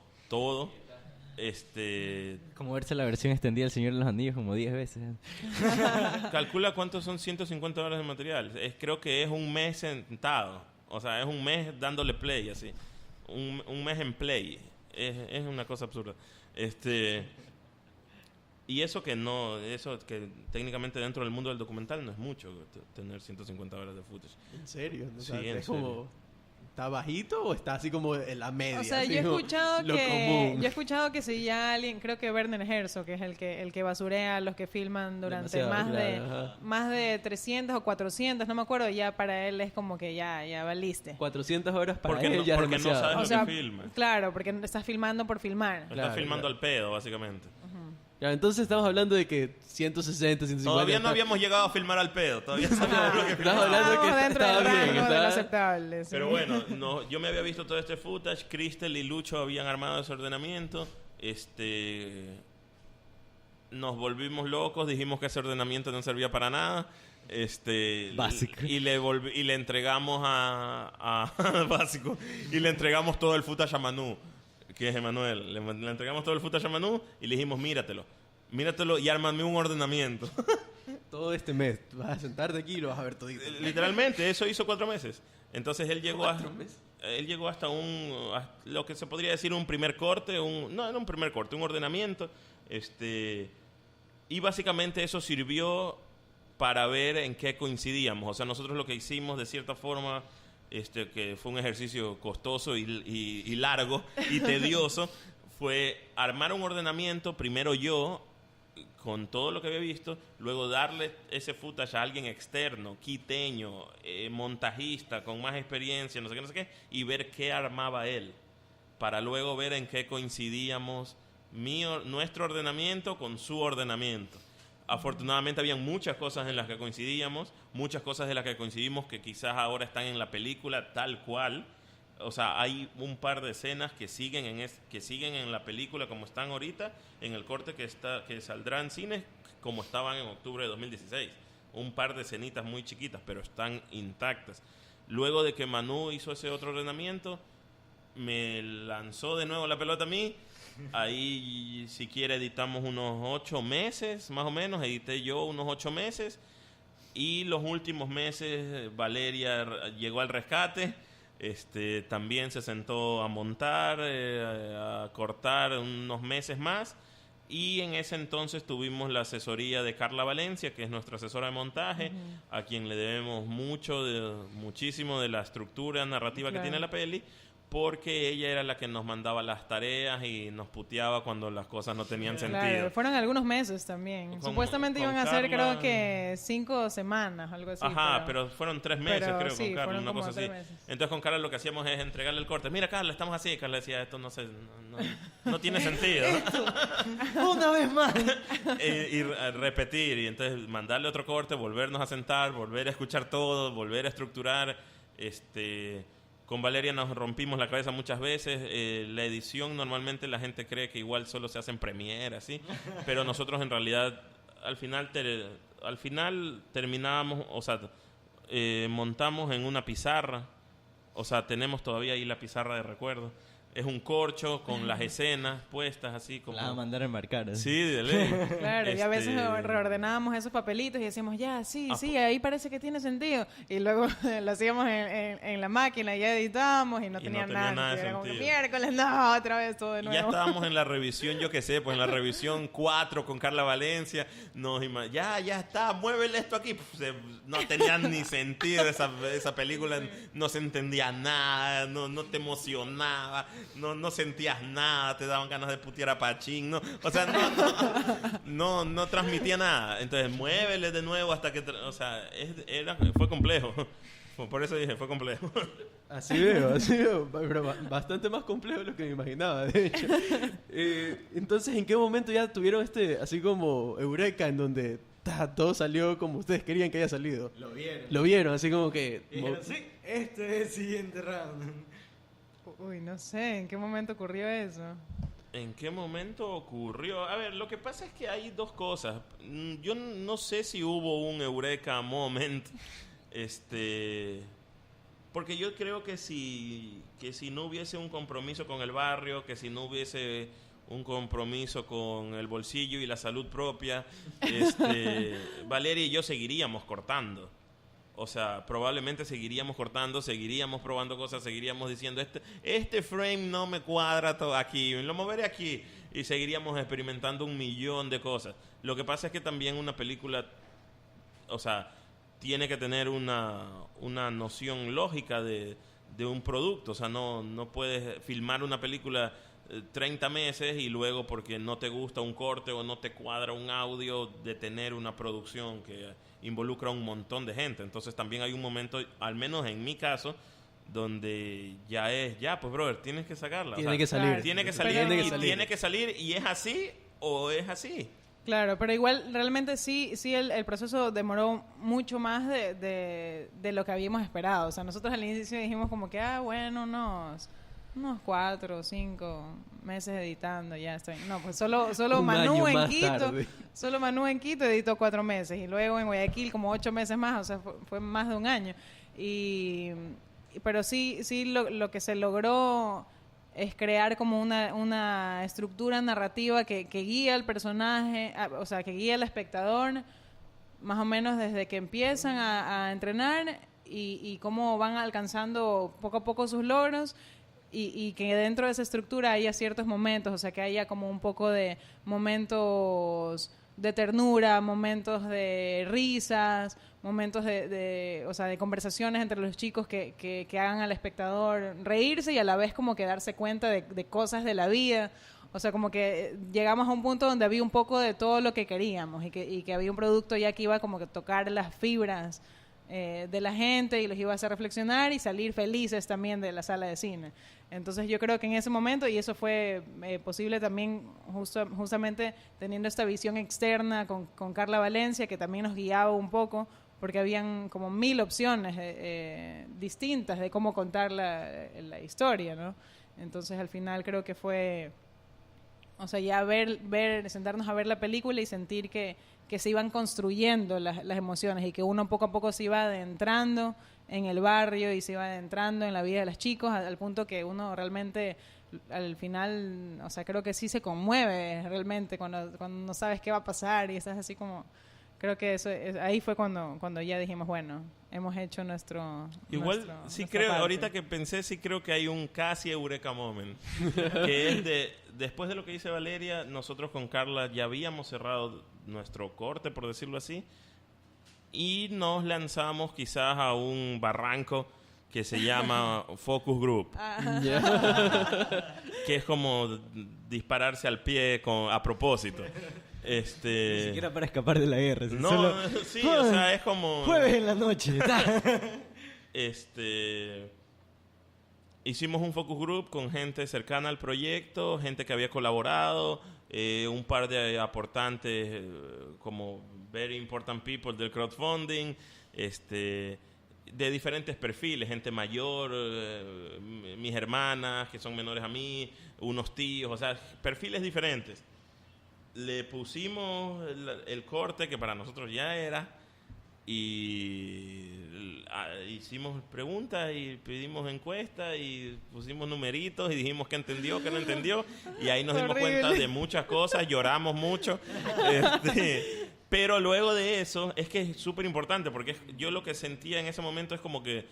Como verse la versión extendida del Señor de los Anillos como 10 veces. Calcula cuántos son 150 horas de material. Creo que es un mes sentado. O sea, es un mes dándole play, así. Un mes en play. Es una cosa absurda. Y eso que técnicamente dentro del mundo del documental no es mucho tener 150 horas de footage. ¿En serio? O Sí, sea, en es como... ¿Está bajito o está así como en la media? O sea, así yo he como escuchado lo que común? si ya alguien, creo que Werner Herzog, que es el que basurea a los que filman durante Demasiado, más de 300 o 400, no me acuerdo, ya para él es como que ya valiste. 400 horas para Porque él no- ya es porque no demasiado. sabes O lo sea, que filma. claro, porque estás filmando por filmar. Está Claro, filmando claro. al pedo, básicamente. Ya, entonces estamos hablando de que 160, 150... Todavía no habíamos llegado a filmar al pedo. Todavía sabíamos lo que Estamos filmábamos. hablando de que Estamos dentro del estaba bien, rango de lo estaba- aceptable. sí. Pero bueno, yo me había visto todo este footage. Cristel y Lucho habían armado ese ordenamiento. Nos volvimos locos. Dijimos que ese ordenamiento no servía para nada. Básico. Y le entregamos básico. Y le entregamos todo el footage a Manu, que es Emanuel. Le entregamos todo el footage a Manu y le dijimos, míratelo. míratelo y ármame un ordenamiento. Todo este mes vas a sentarte aquí y lo vas a ver todito. Literalmente, eso hizo 4 meses. Entonces él llegó ¿4 meses? Él llegó hasta lo que se podría decir un primer corte, no era un primer corte, un ordenamiento. Y básicamente eso sirvió para ver en qué coincidíamos. O sea, nosotros lo que hicimos de cierta forma, que fue un ejercicio costoso y largo y tedioso, fue armar un ordenamiento, primero yo, con todo lo que había visto, luego darle ese footage a alguien externo, quiteño, montajista, con más experiencia, no sé qué, y ver qué armaba él, para luego ver en qué coincidíamos nuestro ordenamiento con su ordenamiento. Afortunadamente habían muchas cosas en las que coincidíamos, muchas cosas en las que coincidimos que quizás ahora están en la película tal cual. O sea, hay un par de escenas que siguen en la película como están ahorita, en el corte que saldrá en cines como estaban en octubre de 2016. Un par de escenitas muy chiquitas, pero están intactas. Luego de que Manu hizo ese otro ordenamiento, me lanzó de nuevo la pelota a mí. Ahí, si quiere, editamos unos 8 meses, más o menos. Edité yo unos 8 meses. Y los últimos meses, Valeria llegó al rescate. También se sentó a montar, a cortar unos meses más. Y en ese entonces tuvimos la asesoría de Carla Valencia, que es nuestra asesora de montaje, a quien le debemos muchísimo de la estructura narrativa que tiene la peli, porque ella era la que nos mandaba las tareas y nos puteaba cuando las cosas no tenían sentido. Fueron algunos meses también. Supuestamente iban a ser, creo que 5 semanas, algo así. Ajá, pero fueron 3 meses, creo, sí, con Carla, una cosa así. Meses. Entonces con Carla lo que hacíamos es entregarle el corte. Mira, Carla, estamos así. Carla decía, esto no tiene sentido. Una vez más. y repetir, y entonces mandarle otro corte, volvernos a sentar, volver a escuchar todo, volver a estructurar. Con Valeria nos rompimos la cabeza muchas veces. La edición normalmente la gente cree que igual solo se hace en Premiere, así, pero nosotros en realidad al final terminábamos, o sea, montamos en una pizarra, o sea, tenemos todavía ahí la pizarra de recuerdo. Es un corcho con las escenas puestas así como... La va a mandar a enmarcar. Sí, de ley. Claro, y a veces reordenábamos esos papelitos y decíamos, ya, sí, ahí parece que tiene sentido. Y luego lo hacíamos en la máquina y ya editábamos y no tenía nada de sentido. Como que miércoles, no, otra vez todo de nuevo. Ya estábamos en la revisión, yo qué sé, pues en la revisión 4 con Carla Valencia. Ya está, muévele esto aquí. No tenía ni sentido esa película, no se entendía nada, no te emocionaba. No sentías nada, te daban ganas de putear a Pachín, ¿no? O sea, no transmitía nada. Entonces, muévele de nuevo hasta que... O sea, fue complejo. Por eso dije, fue complejo. Así veo, pero bastante más complejo de lo que me imaginaba, de hecho. Entonces, ¿en qué momento ya tuvieron así como eureka, en donde todo salió como ustedes querían que haya salido? Lo vieron, así como que... Dijeron, sí, este es el siguiente round. Uy, no sé, ¿en qué momento ocurrió eso? ¿En qué momento ocurrió? A ver, lo que pasa es que hay dos cosas. Yo no sé si hubo un eureka moment. Porque yo creo que si no hubiese un compromiso con el barrio, que si no hubiese un compromiso con el bolsillo y la salud propia, Valeria y yo seguiríamos cortando. O sea, probablemente seguiríamos cortando, seguiríamos probando cosas, seguiríamos diciendo, este frame no me cuadra todo aquí, lo moveré aquí. Y seguiríamos experimentando 1.000.000 de cosas. Lo que pasa es que también una película, o sea, tiene que tener una noción lógica de un producto. O sea, no puedes filmar una película 30 meses y luego porque no te gusta un corte o no te cuadra un audio, detener una producción que involucra a un montón de gente. Entonces también hay un momento, al menos en mi caso, donde pues brother, tienes que sacarla. Tiene que salir. Tiene que salir y es así o es así. Claro, pero igual realmente sí el proceso demoró mucho más de lo que habíamos esperado. O sea, nosotros al inicio dijimos como que, bueno, unos 4 o 5 meses editando, ya estoy. No, pues solo Manu en Quito. Solo Manu en Quito editó 4 meses. Y luego en Guayaquil como 8 meses más. O sea, fue más de un año. Pero sí lo que se logró es crear como una estructura narrativa que guía al personaje, o sea, que guía al espectador, más o menos desde que empiezan a entrenar y cómo van alcanzando poco a poco sus logros. Y que dentro de esa estructura haya ciertos momentos, o sea, que haya como un poco de momentos de ternura, momentos de risas, momentos o sea, de conversaciones entre los chicos que hagan al espectador reírse y a la vez como que darse cuenta de cosas de la vida. O sea, como que llegamos a un punto donde había un poco de todo lo que queríamos y que había un producto ya que iba como que tocar las fibras de la gente y los iba a hacer reflexionar y salir felices también de la sala de cine. Entonces yo creo que en ese momento, y eso fue posible también justamente teniendo esta visión externa con Carla Valencia, que también nos guiaba un poco, porque habían como 1000 opciones distintas de cómo contar la historia, ¿no? Entonces al final creo que fue, o sea, ya sentarnos a ver la película y sentir que se iban construyendo las emociones y que uno poco a poco se iba adentrando en el barrio y se iba adentrando en la vida de los chicos al punto que uno realmente al final, o sea, creo que sí se conmueve realmente cuando no sabes qué va a pasar y estás así como... Creo que ahí fue cuando ya dijimos, bueno, hemos hecho nuestro... Igual, sí creo, parte. Ahorita que pensé, sí creo que hay un casi eureka moment, que es después de lo que dice Valeria, nosotros con Carla ya habíamos cerrado nuestro corte, por decirlo así, y nos lanzamos quizás a un barranco que se llama Focus Group, que es como dispararse al pie a propósito. Ni siquiera para escapar de la guerra. No, solo... sí, o sea, es como... Jueves en la noche. Hicimos un focus group con gente cercana al proyecto, gente que había colaborado, un par de aportantes como very important people del crowdfunding, de diferentes perfiles, gente mayor, mis hermanas que son menores a mí, unos tíos, o sea, perfiles diferentes. Le pusimos el corte que para nosotros ya era y hicimos preguntas y pedimos encuestas y pusimos numeritos y dijimos que entendió, que no entendió y ahí nos dimos cuenta de muchas cosas, lloramos mucho, pero luego de eso es que es súper importante porque yo lo que sentía en ese momento es como que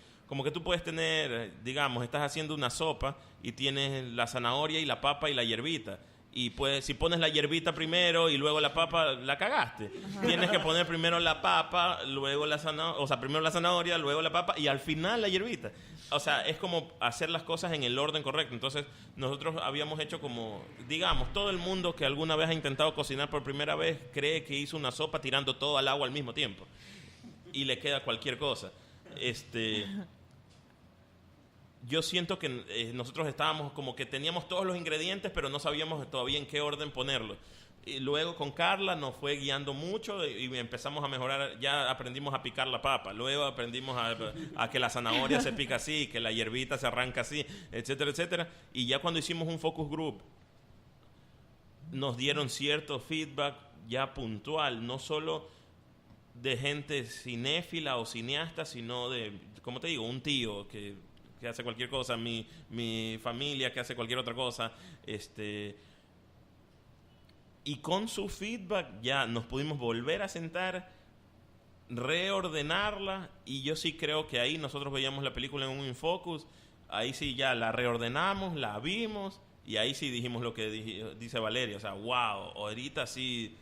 tú puedes tener, digamos, estás haciendo una sopa y tienes la zanahoria y la papa y la hierbita. Y pues si pones la hierbita primero y luego la papa, la cagaste. Ajá. Tienes que poner primero la papa, luego la zanahoria, o sea, primero la zanahoria, luego la papa y al final la hierbita. O sea, es como hacer las cosas en el orden correcto. Entonces, nosotros habíamos hecho como, digamos, todo el mundo que alguna vez ha intentado cocinar por primera vez cree que hizo una sopa tirando todo al agua al mismo tiempo. Y le queda cualquier cosa. Yo siento que nosotros estábamos como que teníamos todos los ingredientes, pero no sabíamos todavía en qué orden ponerlos. Y luego con Carla nos fue guiando mucho y empezamos a mejorar. Ya aprendimos a picar la papa. Luego aprendimos a que la zanahoria se pica así, que la hierbita se arranca así, etcétera, etcétera. Y ya cuando hicimos un focus group, nos dieron cierto feedback ya puntual, no solo de gente cinéfila o cineasta, sino de, como te digo, un tío que hace cualquier cosa, mi familia que hace cualquier otra cosa, y con su feedback ya nos pudimos volver a sentar, reordenarla, y yo sí creo que ahí nosotros veíamos la película en un infocus, ahí sí ya la reordenamos, la vimos, y ahí sí dijimos lo que dice Valeria, o sea, wow, ahorita sí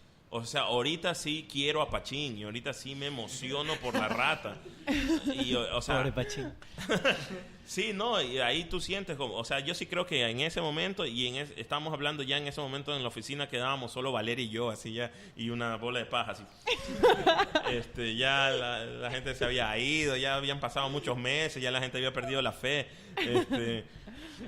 quiero a Pachín y ahorita sí me emociono por la rata. Y, o sea, pobre Pachín. Sí, no, y ahí tú sientes como, o sea, yo sí creo que en ese momento, y estábamos hablando ya en ese momento en la oficina, quedábamos solo Valeria y yo, así ya, y una bola de paja, así. Ya la gente se había ido, ya habían pasado muchos meses, ya la gente había perdido la fe.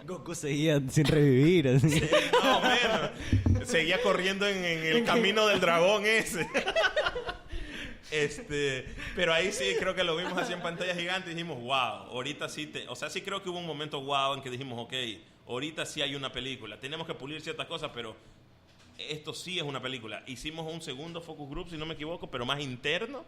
Goku seguía sin revivir, así. Sí, no, menos. Seguía corriendo en el camino del dragón ese. Pero ahí sí creo que lo vimos así en pantalla gigante y dijimos, wow, ahorita sí o sea, sí creo que hubo un momento wow en que dijimos, ok, ahorita sí hay una película. Tenemos que pulir ciertas cosas, pero esto sí es una película. Hicimos un segundo focus group, si no me equivoco, pero más interno.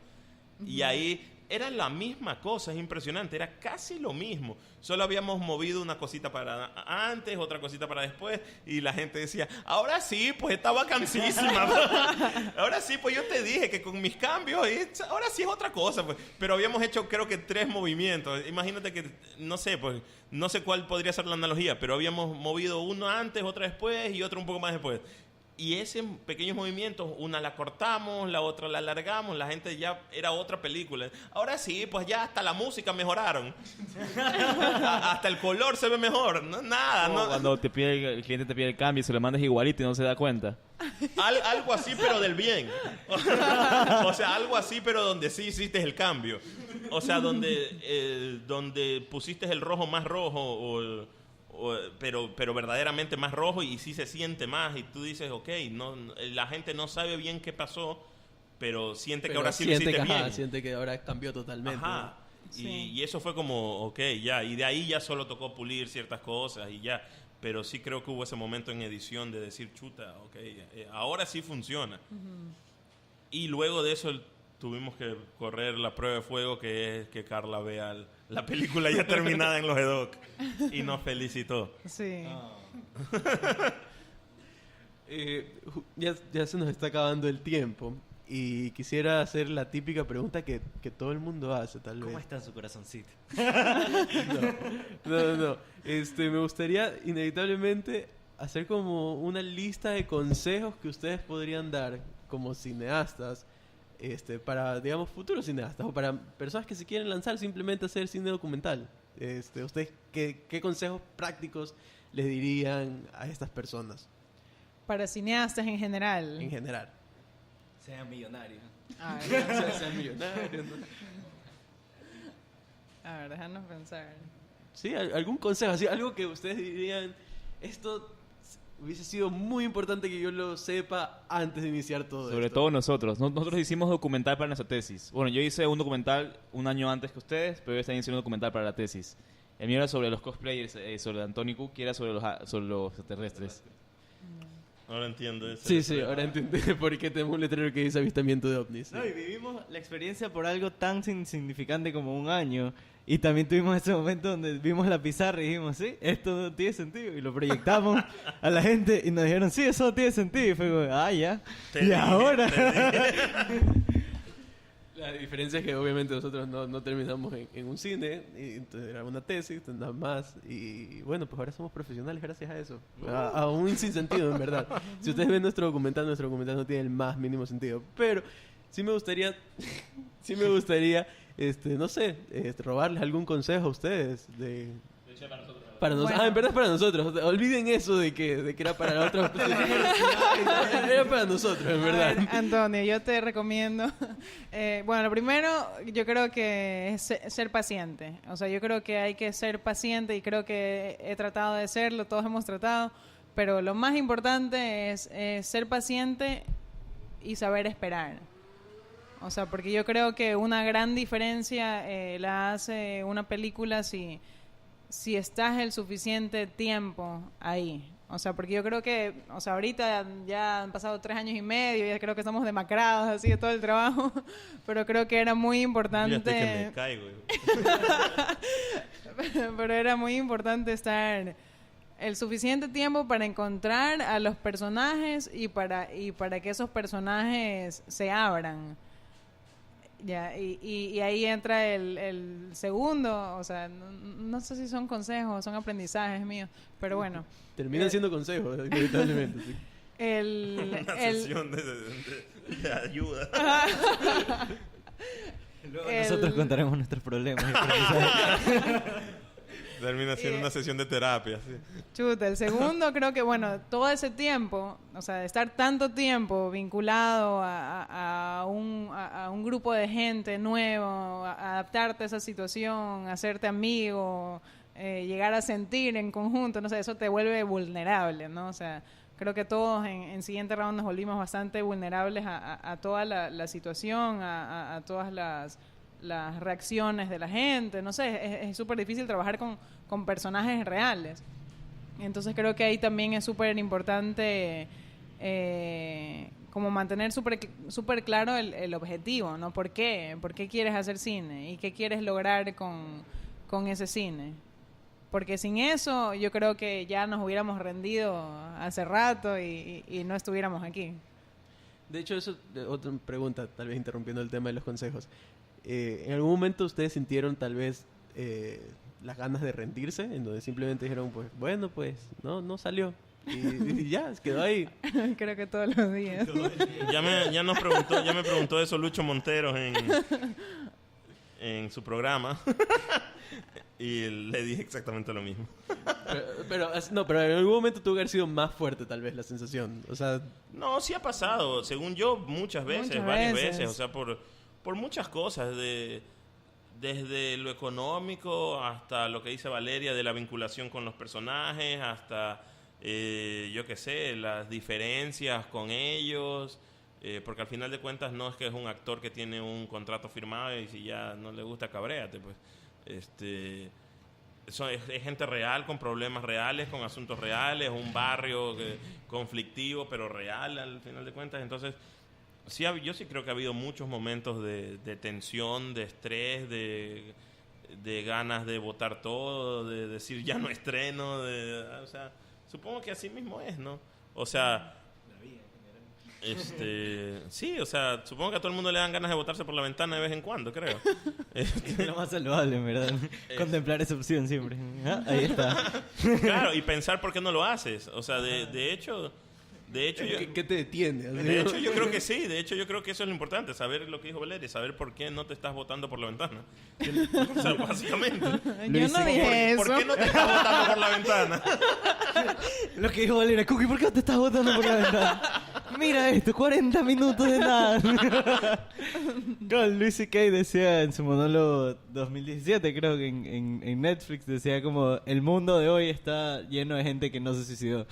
Y ahí era la misma cosa, es impresionante, era casi lo mismo. Solo habíamos movido una cosita para antes, otra cosita para después, y la gente decía, ahora sí, pues está vacancísima. Ahora sí, pues yo te dije que con mis cambios, ahora sí es otra cosa. Pues. Pero habíamos hecho creo que 3 movimientos. Imagínate que, no sé, pues no sé cuál podría ser la analogía, pero habíamos movido uno antes, otra después y otro un poco más después. Y esos pequeños movimientos, una la cortamos, la otra la alargamos, la gente ya era otra película. Ahora sí, pues ya hasta la música mejoraron. Hasta el color se ve mejor. No, nada. No. Cuando el cliente te pide el cambio y se lo mandas igualito y no se da cuenta. Algo así, pero del bien. O sea, algo así, pero donde sí hiciste el cambio. O sea, donde pusiste el rojo más rojo pero verdaderamente más rojo y sí se siente más y tú dices, ok, la gente no sabe bien qué pasó, pero siente que ahora sí lo hiciste bien. Siente que ahora cambió totalmente. Ajá. Sí. Y eso fue como, ok, ya. Y de ahí ya solo tocó pulir ciertas cosas y ya. Pero sí creo que hubo ese momento en edición de decir, chuta, ok, ahora sí funciona. Uh-huh. Y luego de eso tuvimos que correr la prueba de fuego, que es que Carla vea la película ya terminada en los EDOC y nos felicitó. Sí. Ya se nos está acabando el tiempo y quisiera hacer la típica pregunta que todo el mundo hace, tal vez. ¿Cómo está en su corazoncito? No. Me gustaría inevitablemente hacer como una lista de consejos que ustedes podrían dar como cineastas para, digamos, futuros cineastas o para personas que se quieren lanzar simplemente a hacer cine documental. ¿Ustedes qué consejos prácticos les dirían a estas personas? Para cineastas en general. En general. Sean millonarios. Sean millonarios, ¿no? A ver, déjanos pensar. Sí, algún consejo, así, algo que ustedes dirían, esto hubiese sido muy importante que yo lo sepa antes de iniciar todo Sobre esto. todo nosotros. Nosotros hicimos documental para nuestra tesis. Bueno, yo hice un documental un año antes que ustedes, pero ellos también hicieron un documental para la tesis. El mío era sobre los cosplayers, sobre Anthony Cook, que era sobre los extraterrestres. Ahora entiendo eso. Sí, ahora entendí por qué tenemos un letrero que dice avistamiento de ovnis. Sí. No, y vivimos la experiencia por algo tan insignificante como un año. Y también tuvimos ese momento donde vimos la pizarra y dijimos, sí, esto no tiene sentido. Y lo proyectamos a la gente y nos dijeron, sí, eso no tiene sentido. Y fue como, ya. Ahora. La diferencia es que obviamente nosotros no terminamos en un cine, y entonces era una tesis, nada más. Y bueno, pues ahora somos profesionales gracias a eso. A un sinsentido, en verdad. Si ustedes ven nuestro documental no tiene el más mínimo sentido. Pero sí me gustaría, no sé, robarles algún consejo a ustedes para nosotros. Bueno. En verdad es para nosotros. Olviden eso de que era para la otra. Era para nosotros, en verdad. A ver, Antonio, yo te recomiendo. Bueno, lo primero, yo creo que es ser paciente. O sea, yo creo que hay que ser paciente y creo que he tratado de serlo, todos hemos tratado. Pero lo más importante es ser paciente y saber esperar. O sea, porque yo creo que una gran diferencia la hace una película si estás el suficiente tiempo ahí. O sea, porque yo creo que, o sea, ahorita ya han pasado 3 años y medio, ya creo que estamos demacrados así de todo el trabajo, pero creo que era muy importante. Fíjate que me caigo. Pero era muy importante estar el suficiente tiempo para encontrar a los personajes y para que esos personajes se abran. Ya, y ahí entra el segundo, o sea, no sé si son consejos, son aprendizajes míos, pero bueno. Terminan siendo consejos, inevitablemente. Sí. Una sesión de ayuda. Luego nosotros contaremos nuestros problemas. Termina siendo una sesión de terapia. Sí. Chuta, el segundo creo que, bueno, todo ese tiempo, o sea, de estar tanto tiempo vinculado a un grupo de gente nuevo, adaptarte a esa situación, hacerte amigo, llegar a sentir en conjunto, no sé, eso te vuelve vulnerable, ¿no? O sea, creo que todos en siguiente round nos volvimos bastante vulnerables a toda la situación, a todas las reacciones de la gente, no sé, es súper difícil trabajar con personajes reales. Entonces creo que ahí también es súper importante como mantener súper claro el objetivo, ¿no? ¿Por qué? ¿Por qué quieres hacer cine? ¿Y qué quieres lograr con ese cine? Porque sin eso yo creo que ya nos hubiéramos rendido hace rato y no estuviéramos aquí. De hecho, eso, otra pregunta, tal vez interrumpiendo el tema de los consejos. ¿En algún momento ustedes sintieron tal vez las ganas de rendirse? En donde simplemente dijeron, pues, bueno, pues, no salió. Y ya, quedó ahí. Creo que todos los días. Ya me preguntó eso Lucho Monteros en su programa. Y le dije exactamente lo mismo. Pero en algún momento tuvo que haber sido más fuerte tal vez la sensación. O sea, No, sí ha pasado. Según yo, muchas veces, varias veces. O sea, por muchas cosas. Desde lo económico hasta lo que dice Valeria de la vinculación con los personajes, hasta, yo qué sé, las diferencias con ellos. Porque al final de cuentas no es que es un actor que tiene un contrato firmado y si ya no le gusta, cabréate, pues. Eso es gente real, con problemas reales, con asuntos reales, un barrio conflictivo, pero real al final de cuentas. Entonces, sí, yo sí creo que ha habido muchos momentos de tensión, de estrés, de ganas de botar todo, de decir ya no estreno, o sea, supongo que así mismo es, ¿no? O sea, sí, o sea, supongo que a todo el mundo le dan ganas de botarse por la ventana de vez en cuando, creo. Es lo más saludable, en verdad. Contemplar esa opción siempre. Ah, ahí está. Claro, y pensar por qué no lo haces. O sea, de hecho yo, ¿qué te detiene? de hecho yo creo que sí. De hecho yo creo que eso es lo importante, saber lo que dijo Valeria, saber por qué no te estás botando por la ventana. O sea, básicamente. Yo no dije eso. ¿Por qué no te estás botando por la ventana? Lo que dijo Valeria, Cookie, ¿por qué no te estás botando por la ventana? Mira esto, 40 minutos de nada. Claro, Louis C.K. decía en su monólogo 2017, creo que en Netflix, decía como el mundo de hoy está lleno de gente que no se suicidó.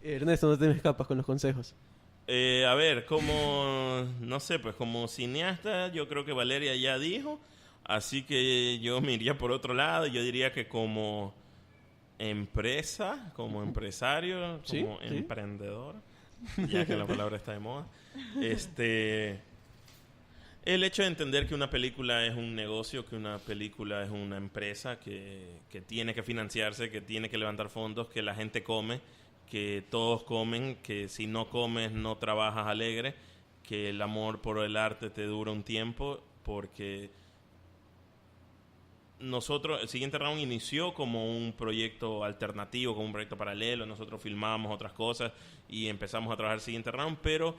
Ernesto, no te me escapas con los consejos. A ver, no sé, pues como cineasta yo creo que Valeria ya dijo, así que yo me iría por otro lado. Yo diría que como empresa, como empresario, ¿Sí? como emprendedor, ya que la palabra está de moda, el hecho de entender que una película es un negocio, que una película es una empresa que tiene que financiarse, que tiene que levantar fondos, que la gente come, que todos comen, que si no comes no trabajas alegre, que el amor por el arte te dura un tiempo, porque nosotros, el Siguiente Round inició como un proyecto alternativo, como un proyecto paralelo. Nosotros filmábamos otras cosas y empezamos a trabajar Siguiente Round, pero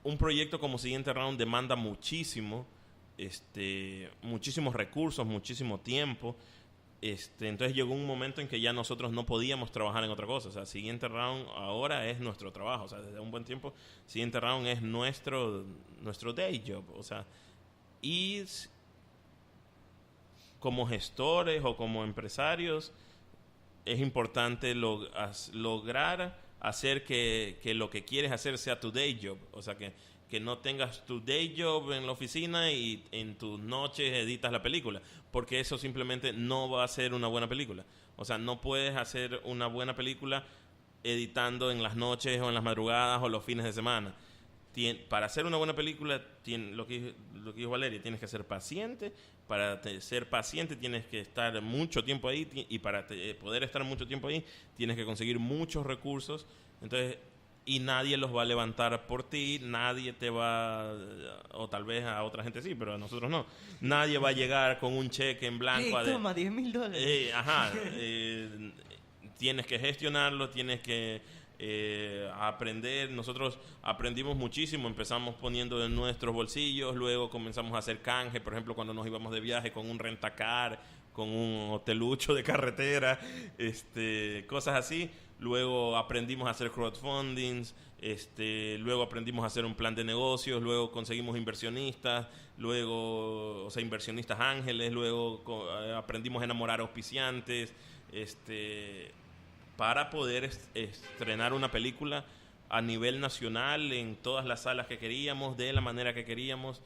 un proyecto como Siguiente Round demanda muchísimo, muchísimos recursos, muchísimo tiempo. Entonces llegó un momento en que ya nosotros no podíamos trabajar en otra cosa. O sea, Siguiente Round ahora es nuestro trabajo. O sea, desde un buen tiempo, Siguiente Round es nuestro day job. O sea, y como gestores o como empresarios es importante lograr hacer que lo que quieres hacer sea tu day job. O sea, que no tengas tu day job en la oficina y en tus noches editas la película, porque eso simplemente no va a ser una buena película. O sea, no puedes hacer una buena película editando en las noches o en las madrugadas o los fines de semana. Para hacer una buena película, lo que dijo Valeria, tienes que ser paciente. Para ser paciente tienes que estar mucho tiempo ahí, y para poder estar mucho tiempo ahí tienes que conseguir muchos recursos. Entonces, y nadie los va a levantar por ti, nadie te va, o tal vez a otra gente sí, pero a nosotros no. Nadie va a llegar con un cheque en blanco. Toma, $10,000. Tienes que gestionarlo, tienes que aprender. Nosotros aprendimos muchísimo, empezamos poniendo de nuestros bolsillos, luego comenzamos a hacer canje, por ejemplo, cuando nos íbamos de viaje con un rentacar, con un hotelucho de carretera, cosas así. Luego aprendimos a hacer crowdfundings, luego aprendimos a hacer un plan de negocios, luego conseguimos inversionistas, luego, inversionistas ángeles, luego aprendimos a enamorar auspiciantes, para poder estrenar una película a nivel nacional en todas las salas que queríamos, de la manera que queríamos,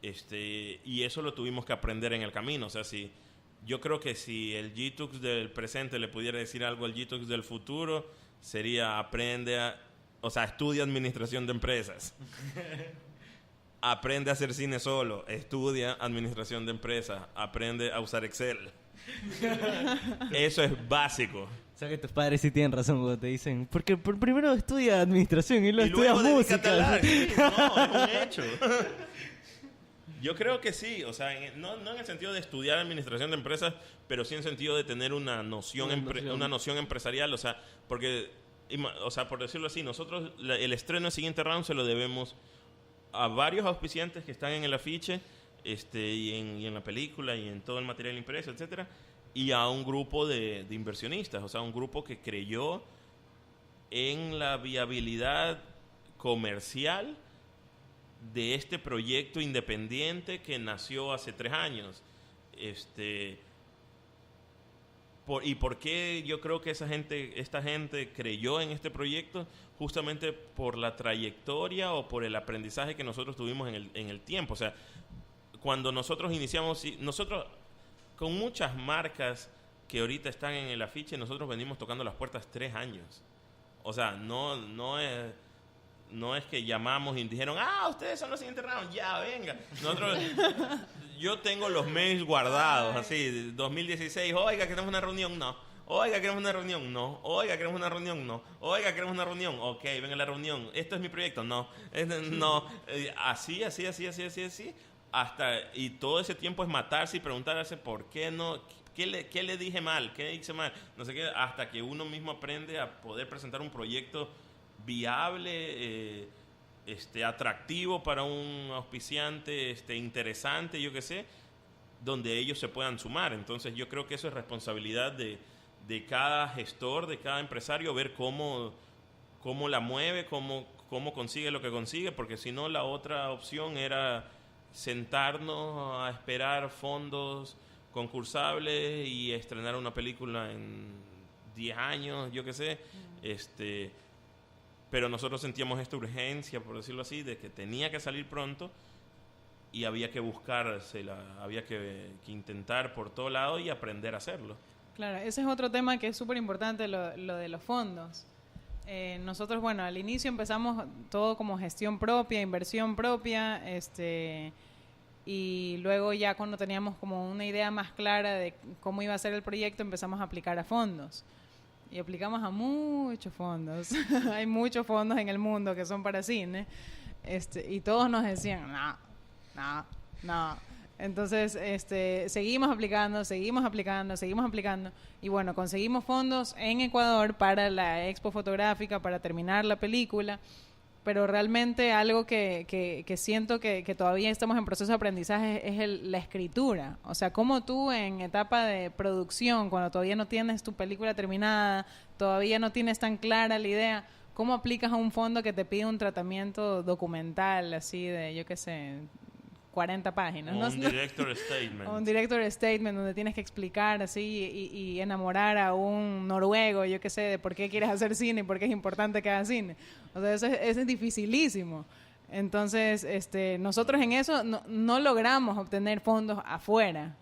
y eso lo tuvimos que aprender en el camino. O sea, yo creo que si el G-Tux del presente le pudiera decir algo al G-Tux del futuro, sería aprende O sea, estudia administración de empresas. Aprende a hacer cine solo. Estudia administración de empresas. Aprende a usar Excel. Eso es básico. O sea que tus padres sí tienen razón cuando te dicen, porque primero estudia administración y luego Y estudias luego dedícate al música. arte. No, es un hecho. Yo creo que sí, o sea, no en el sentido de estudiar administración de empresas, pero sí en el sentido de tener una noción, una noción empresarial, o sea, porque, o sea, por decirlo así, nosotros el estreno del siguiente round se lo debemos a varios auspiciantes que están en el afiche, y en la película y en todo el material impreso, etcétera, y a un grupo de inversionistas, o sea, un grupo que creyó en la viabilidad comercial de este proyecto independiente que nació hace 3 años. ¿Y por qué yo creo que esta gente creyó en este proyecto? Justamente por la trayectoria o por el aprendizaje que nosotros tuvimos en el tiempo. O sea, cuando nosotros iniciamos, nosotros con muchas marcas que ahorita están en el afiche, nosotros venimos tocando las puertas 3 años. O sea, no es que llamamos y dijeron, ustedes son los siguientes round, ya, venga. Yo tengo los mails guardados, así, 2016, oiga, queremos una reunión, no. Oiga, queremos una reunión, no. Oiga, queremos una reunión, no. Oiga, queremos una reunión, ok, venga a la reunión. Esto es mi proyecto, no. No, así. Y todo ese tiempo es matarse y preguntarse por qué no, qué le dije mal, qué hice mal, no sé qué, hasta que uno mismo aprende a poder presentar un proyecto viable, atractivo para un auspiciante, interesante, yo qué sé, donde ellos se puedan sumar. Entonces yo creo que eso es responsabilidad de cada gestor, de cada empresario, ver cómo la mueve, cómo consigue lo que consigue, porque si no, la otra opción era sentarnos a esperar fondos concursables y estrenar una película en 10 años, yo qué sé, pero nosotros sentíamos esta urgencia, por decirlo así, de que tenía que salir pronto y había que buscársela, había que intentar por todo lado y aprender a hacerlo. Claro, ese es otro tema que es súper importante, lo de los fondos. Nosotros, bueno, al inicio empezamos todo como gestión propia, inversión propia, y luego ya cuando teníamos como una idea más clara de cómo iba a ser el proyecto, empezamos a aplicar a fondos. Y aplicamos a muchos fondos. Hay muchos fondos en el mundo que son para cine. Y todos nos decían, no. Entonces, seguimos aplicando. Y bueno, conseguimos fondos en Ecuador para la Expo Fotográfica, para terminar la película. Pero realmente algo que siento que todavía estamos en proceso de aprendizaje es la escritura. O sea, cómo tú en etapa de producción, cuando todavía no tienes tu película terminada, todavía no tienes tan clara la idea, ¿cómo aplicas a un fondo que te pide un tratamiento documental así de, yo qué sé, 40 páginas? O un director statement. Un director statement donde tienes que explicar así y enamorar a un noruego, yo qué sé, de por qué quieres hacer cine y por qué es importante que hagas cine. O sea, eso es dificilísimo. Entonces, nosotros en eso no logramos obtener fondos afuera.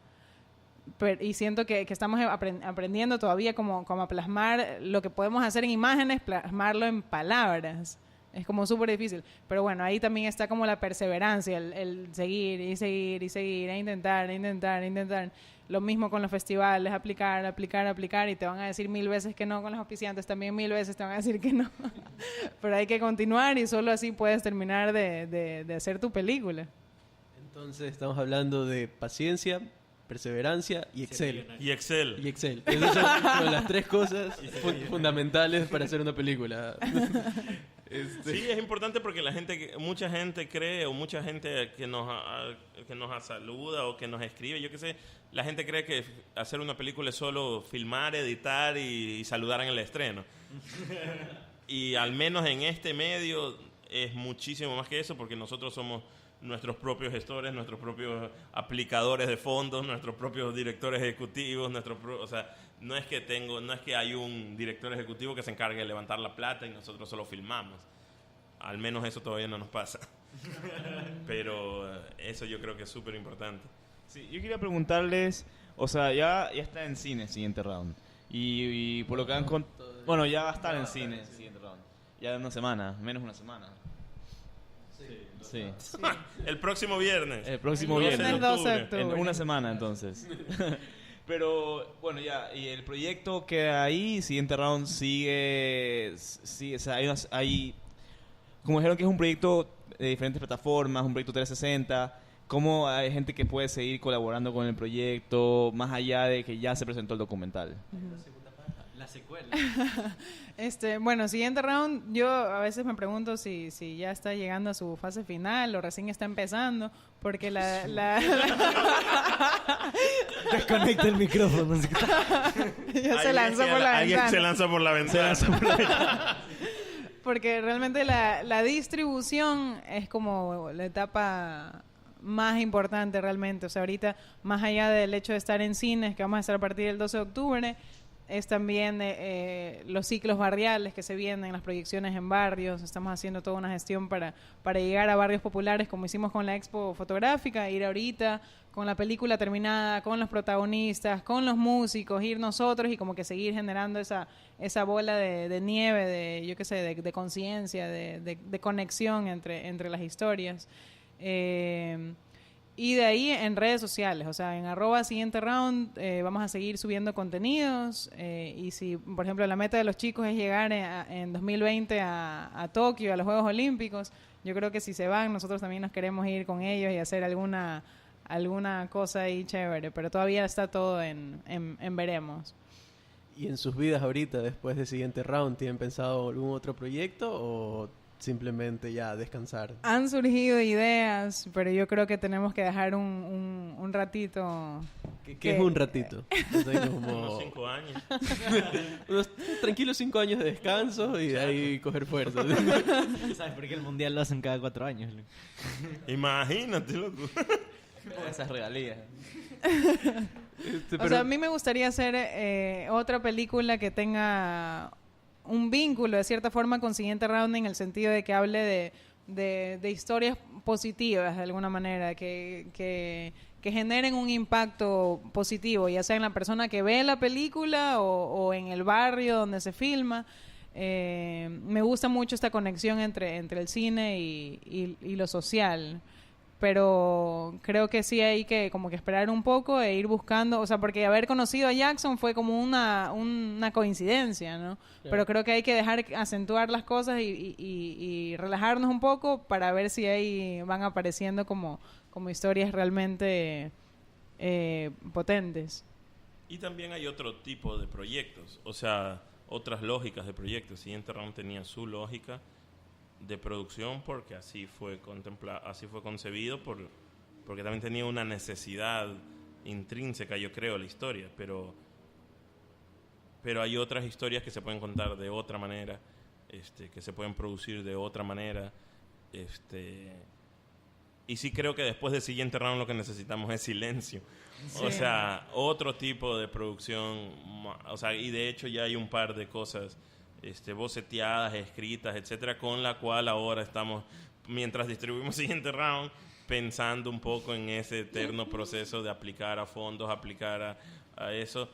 Y siento que estamos aprendiendo todavía como a plasmar lo que podemos hacer en imágenes, plasmarlo en palabras. Es como súper difícil. Pero bueno, ahí también está como la perseverancia, el seguir, e intentar. Lo mismo con los festivales, aplicar, y te van a decir 1000 veces que no. Con los auspiciantes también 1000 veces te van a decir que no. Pero hay que continuar y solo así puedes terminar de hacer tu película. Entonces estamos hablando de paciencia, perseverancia y Excel. Y Excel. Esas son como las 3 cosas fundamentales para hacer una película. Sí, es importante porque mucha gente cree, o mucha gente que nos saluda o que nos escribe, yo qué sé, la gente cree que hacer una película es solo filmar, editar y saludar en el estreno. Y al menos en este medio es muchísimo más que eso, porque nosotros somos nuestros propios gestores, nuestros propios aplicadores de fondos, nuestros propios directores ejecutivos, o sea, no es que hay un director ejecutivo que se encargue de levantar la plata y nosotros solo filmamos. Al menos eso todavía no nos pasa. Pero eso yo creo que es súper importante. Sí, yo quería preguntarles, o sea, ya está en cine el siguiente round. Y por lo que han contado, bueno, ya va a estar en cine el siguiente round. Ya una semana, menos una semana. Sí. El próximo viernes. El próximo El viernes. 12 de En octubre. una semana, entonces. Pero, bueno, ya. Y el proyecto queda ahí. Siguiente round sigue... o sea, como dijeron que es un proyecto de diferentes plataformas, un proyecto 360. ¿Cómo hay gente que puede seguir colaborando con el proyecto más allá de que ya se presentó el documental? La secuela. Bueno, siguiente round, yo a veces me pregunto si ya está llegando a su fase final o recién está empezando, porque Desconecta el micrófono. ya se lanzó por la Alguien ventana. se lanza por la ventana. Porque realmente la distribución es como la etapa más importante realmente. O sea, ahorita, más allá del hecho de estar en cines, que vamos a estar a partir del 12 de octubre, es también los ciclos barriales que se vienen, las proyecciones en barrios. Estamos haciendo toda una gestión para llegar a barrios populares, como hicimos con la expo fotográfica, ir ahorita con la película terminada, con los protagonistas, con los músicos, ir nosotros y como que seguir generando esa bola de nieve, de conciencia, de conexión entre las historias. Y de ahí en redes sociales, o sea, en @siguiente round vamos a seguir subiendo contenidos y si, por ejemplo, la meta de los chicos es llegar en 2020 a Tokio, a los Juegos Olímpicos, yo creo que si se van, nosotros también nos queremos ir con ellos y hacer alguna cosa ahí chévere, pero todavía está todo en veremos. ¿Y en sus vidas ahorita, después del siguiente round, tienen pensado algún otro proyecto o simplemente ya descansar? Han surgido ideas, pero yo creo que tenemos que dejar un ratito. ¿Qué es un ratito? O sea, como Unos 5 años. unos tranquilos 5 años de descanso y de ahí coger fuerza. ¿Sabes por qué el mundial lo hacen cada 4 años? Imagínate, loco. Esas regalías. O sea, a mí me gustaría hacer otra película que tenga un vínculo de cierta forma con Siguiente Round, en el sentido de que hable de historias positivas de alguna manera, que generen un impacto positivo, ya sea en la persona que ve la película o en el barrio donde se filma. Me gusta mucho esta conexión entre el cine y lo social. Pero creo que sí hay que como que esperar un poco e ir buscando, o sea, porque haber conocido a Jackson fue como una coincidencia, ¿no? Claro. Pero creo que hay que dejar acentuar las cosas y relajarnos un poco para ver si ahí van apareciendo como historias realmente potentes. Y también hay otro tipo de proyectos, o sea, otras lógicas de proyectos. Siguiente Round tenía su lógica de producción porque así fue concebido porque también tenía una necesidad intrínseca, yo creo, la historia, pero hay otras historias que se pueden contar de otra manera, que se pueden producir de otra manera, y sí creo que después del Siguiente Round lo que necesitamos es silencio. Sí. O sea, otro tipo de producción, o sea, y de hecho ya hay un par de cosas boceteadas, escritas, etcétera, con la cual ahora estamos, mientras distribuimos Siguiente Round, pensando un poco en ese eterno proceso de aplicar a fondos, aplicar a eso,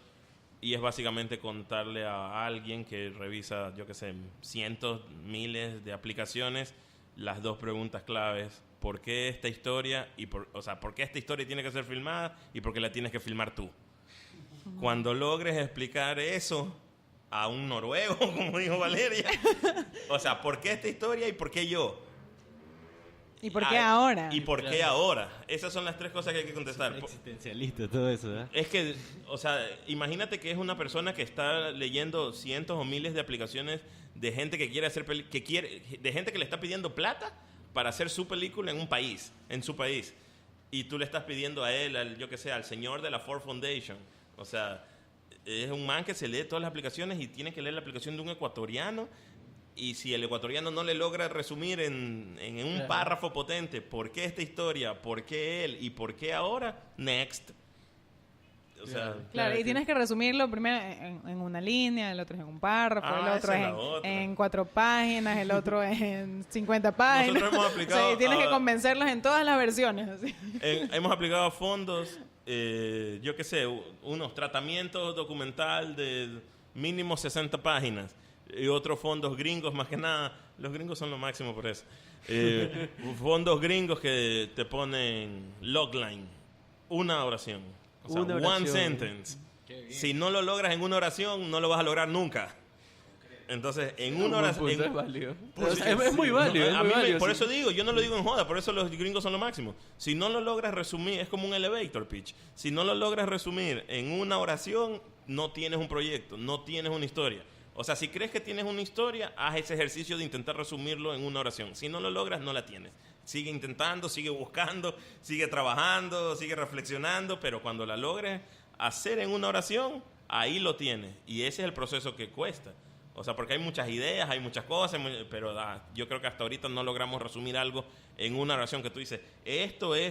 y es básicamente contarle a alguien que revisa, yo qué sé, cientos, miles de aplicaciones, las dos preguntas claves: ¿por qué esta historia? ¿Por qué esta historia tiene que ser filmada? ¿Y por qué la tienes que filmar tú? Cuando logres explicar eso a un noruego, como dijo Valeria, o sea, ¿por qué esta historia y por qué yo? ¿Y por qué ahora? ¿Y por qué ahora? Esas son las tres cosas que hay que contestar. Existencialista, todo eso, ¿eh? Es que, o sea, imagínate que es una persona que está leyendo cientos o miles de aplicaciones de gente que quiere hacer de gente que le está pidiendo plata para hacer su película en su país. Y tú le estás pidiendo a él, al señor de la Ford Foundation. O sea, es un man que se lee todas las aplicaciones y tiene que leer la aplicación de un ecuatoriano. Y si el ecuatoriano no le logra resumir en un párrafo potente por qué esta historia, por qué él y por qué ahora, next. O sea, Claro, y tienes que resumirlo primero en una línea, el otro es en un párrafo, el otro esa es es la otra. en 4 páginas, el otro es en 50 páginas. Nosotros hemos aplicado O sea, y tienes que a- convencerlos en todas las versiones. Así. hemos aplicado a fondos, unos tratamientos documental de mínimo 60 páginas. y otros fondos gringos, más que nada, los gringos son lo máximo por eso. Fondos gringos que te ponen logline, una oración. O sea, Una one oración. sentence. Si no lo logras en una oración, no lo vas a lograr nunca. Entonces, en una Un oración... punto, es válido. Pues, O sea, es muy válido, no, es a muy mí válido, por sí. eso digo, yo no lo digo en joda, por eso los gringos son lo máximo. Si no lo logras resumir, es como un elevator pitch. Si no lo logras resumir en una oración, no tienes un proyecto, no tienes una historia. O sea, si crees que tienes una historia, haz ese ejercicio de intentar resumirlo en una oración. Si no lo logras, no la tienes. Sigue intentando, sigue buscando, sigue trabajando, sigue reflexionando, pero cuando la logres hacer en una oración, ahí lo tienes. Y ese es el proceso que cuesta. O sea, porque hay muchas ideas, hay muchas cosas, pero yo creo que hasta ahorita no logramos resumir algo en una oración que tú dices, esto y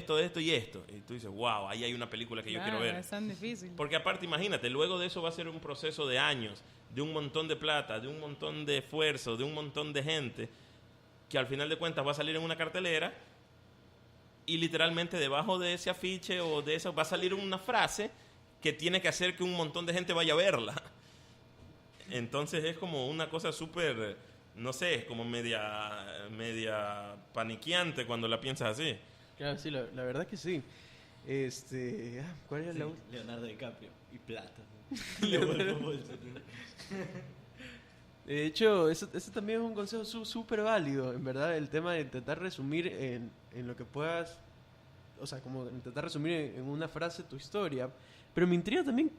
esto. Y tú dices, wow, ahí hay una película que yo quiero ver. Es tan difícil. Porque aparte, imagínate, luego de eso va a ser un proceso de años, de un montón de plata, de un montón de esfuerzo, de un montón de gente, que al final de cuentas va a salir en una cartelera y literalmente debajo de ese afiche o de eso va a salir una frase que tiene que hacer que un montón de gente vaya a verla. Entonces es como una cosa súper, no sé, es como media paniqueante cuando la piensas así. Claro, sí, la verdad que sí. ¿Cuál era la última? Leonardo DiCaprio y plata. De hecho, eso también es un consejo súper válido, en verdad, el tema de intentar resumir en lo que puedas, o sea, como intentar resumir en una frase tu historia. Pero me intriga también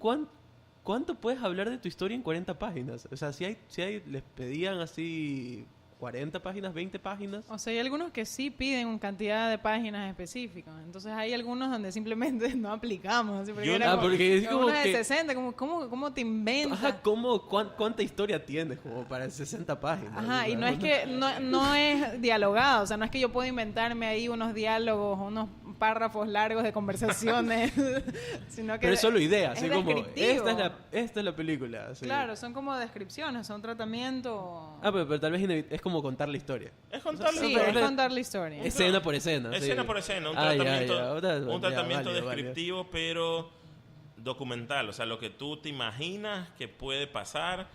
cuánto puedes hablar de tu historia en 40 páginas. O sea, si les pedían así 40 páginas, 20 páginas. O sea, hay algunos que sí piden una cantidad de páginas específicas. Entonces hay algunos donde simplemente no aplicamos. Así, porque porque es como uno de que... 60, ¿cómo te inventas? Ajá, ¿cuánta historia tienes como para 60 páginas? Ajá, y O no sea, es que no es dialogado, o sea, no es que yo puedo inventarme ahí unos diálogos, unos párrafos largos de conversaciones, sino que Pero es solo idea, es así como, descriptivo. esta es la película. Así. Claro, son como descripciones, son tratamiento. Pero tal vez es como contar la historia. Es contar la Sí, historia. es contar la historia. Escena por escena. Escena sí. por escena, un Ah, tratamiento, ya, tratamiento válido, descriptivo, pero documental. O sea, lo que tú te imaginas que puede pasar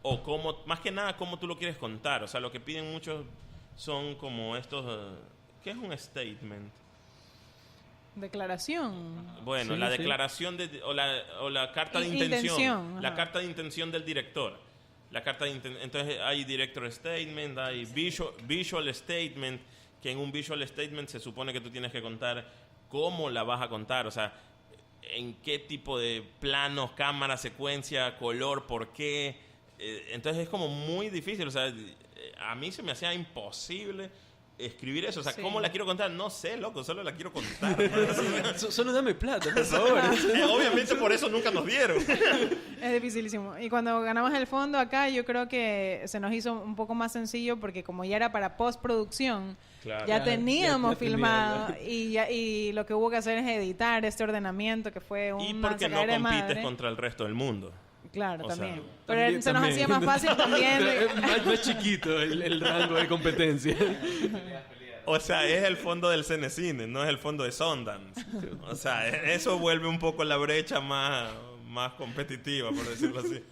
o cómo, más que nada, cómo tú lo quieres contar. O sea, lo que piden muchos son como estos... ¿qué es un statement? Declaración. Bueno, Sí, la sí. declaración o la carta de Intención, la ajá. carta de intención del director. Entonces hay director statement, hay visual statement, que en un visual statement se supone que tú tienes que contar cómo la vas a contar, o sea, en qué tipo de planos, cámara, secuencia, color, por qué. Entonces es como muy difícil, o sea, a mí se me hacía imposible escribir eso, o sea, Sí. ¿cómo la quiero contar? No sé, loco, solo la quiero contar. Solo dame plata, por favor. Obviamente por eso nunca nos dieron. Es dificilísimo. Y cuando ganamos el fondo acá, yo creo que se nos hizo un poco más sencillo porque como ya era para postproducción, Claro. ya teníamos ya filmado y lo que hubo que hacer es editar este ordenamiento que fue Y una porque no sacadera de compites madre. contra el resto del mundo. Claro, o sea, también. Pero También- se nos también. hacía más fácil también. más chiquito el rango de competencia. O sea, es el fondo del Cenecine, no es el fondo de Sundance. O sea, eso vuelve un poco la brecha más competitiva, por decirlo así.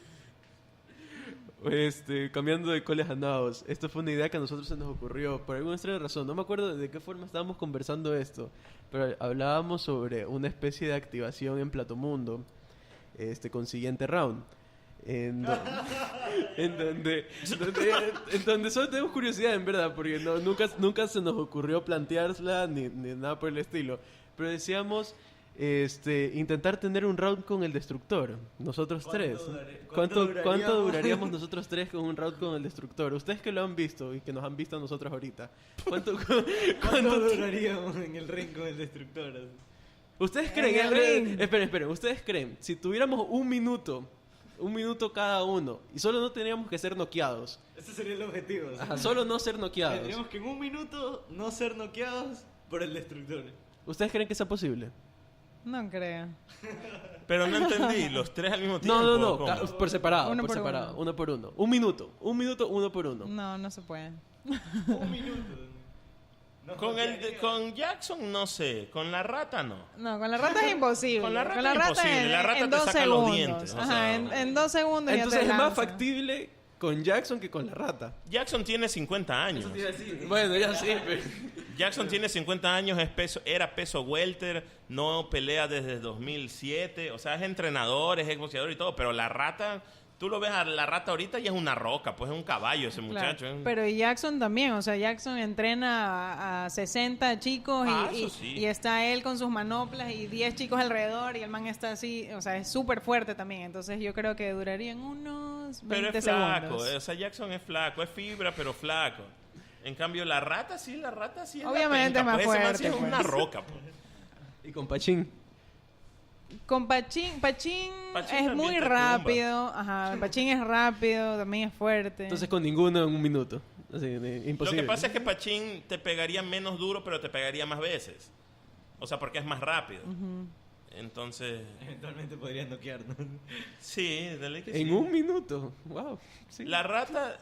Cambiando de coles a naos, esto fue una idea que a nosotros se nos ocurrió por alguna extraña razón. No me acuerdo de qué forma estábamos conversando esto, pero hablábamos sobre una especie de activación en Platomundo, con siguiente round. En donde solo tenemos curiosidad, en verdad, porque nunca se nos ocurrió plantearla ni nada por el estilo. Pero decíamos intentar tener un round con el destructor, nosotros tres. ¿Cuánto duraríamos nosotros tres con un round con el destructor? Ustedes que lo han visto y que nos han visto a nosotros ahorita. ¿Cuánto duraríamos en el ring con el destructor? ¿Ustedes En el creen? ring. Esperen. ¿Ustedes creen? Si tuviéramos un minuto cada uno, y solo no teníamos que ser noqueados. Ese sería el objetivo. ¿sí? Ajá, solo no ser noqueados. Tendríamos que en un minuto no ser noqueados por el destructor. ¿Ustedes creen que sea posible? No creo. Pero no entendí, los tres al mismo tiempo. No. ¿cómo? Por separado, Uno por por separado. uno. Uno por uno. Un minuto, uno por uno. No se puede. Un minuto. No, Con Jackson no sé, con la rata no. No, con la rata es imposible. Con la rata es imposible. La rata en te 2 saca los segundos. dientes, o Ajá, sea. en 2 segundos Entonces ya te es más lanza. factible con Jackson que con la rata. Jackson tiene 50 años. Bueno, ya sí, pero... Jackson tiene 50 años, era peso welter, no pelea desde 2007. O sea, es entrenador, es boxeador y todo. Pero la rata... Tú lo ves a la rata ahorita y es una roca, pues es un caballo ese muchacho. Claro. Pero y Jackson también, o sea, Jackson entrena a 60 chicos Eso sí. y está él con sus manoplas y 10 chicos alrededor y el man está así, o sea, es súper fuerte también. Entonces yo creo que durarían unos 20 Pero es flaco, segundos. o sea, Jackson es flaco, es fibra, pero flaco. En cambio, la rata sí es Obviamente la penca, es más pues, ese man fuerte, sí es pues. una roca, pues. Y con Pachín. Con Pachín Pachín es también muy te rápido, ajá, Pachín es rápido, también es fuerte. Entonces con ninguno en un minuto. Así, imposible. Lo que pasa es que Pachín te pegaría menos duro, pero te pegaría más veces. O sea, porque es más rápido. Entonces, Eventualmente podrías noquearnos. sí, de ley que sí. En un minuto. Wow. Sí. La rata...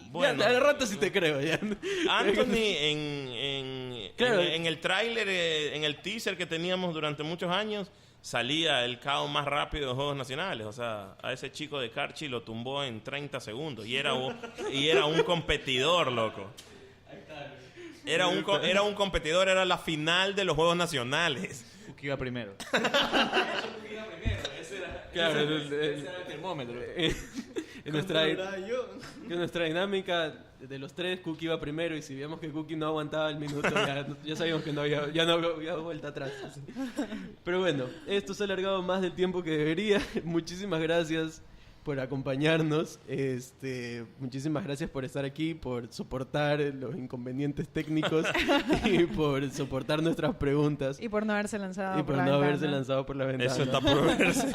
Ya, Bueno, la rata sí te creo, ya. Anthony en Claro. el tráiler, en el teaser que teníamos durante muchos años, salía el KO más rápido de los Juegos Nacionales. O sea, a ese chico de Carchi lo tumbó en 30 segundos. Y era un competidor, loco. Era un competidor, era la final de los Juegos Nacionales. Que iba primero. Claro, el termómetro. en nuestra dinámica de los tres, Cookie iba primero y si veíamos que Cookie no aguantaba el minuto, ya sabíamos que no había vuelta atrás. Así. Pero bueno, esto se ha alargado más del tiempo que debería. Muchísimas gracias por acompañarnos. Muchísimas gracias por estar aquí, por soportar los inconvenientes técnicos y por soportar nuestras preguntas Y por no haberse lanzado y por la no haberse ventana. lanzado por la ventana. Eso está por verse.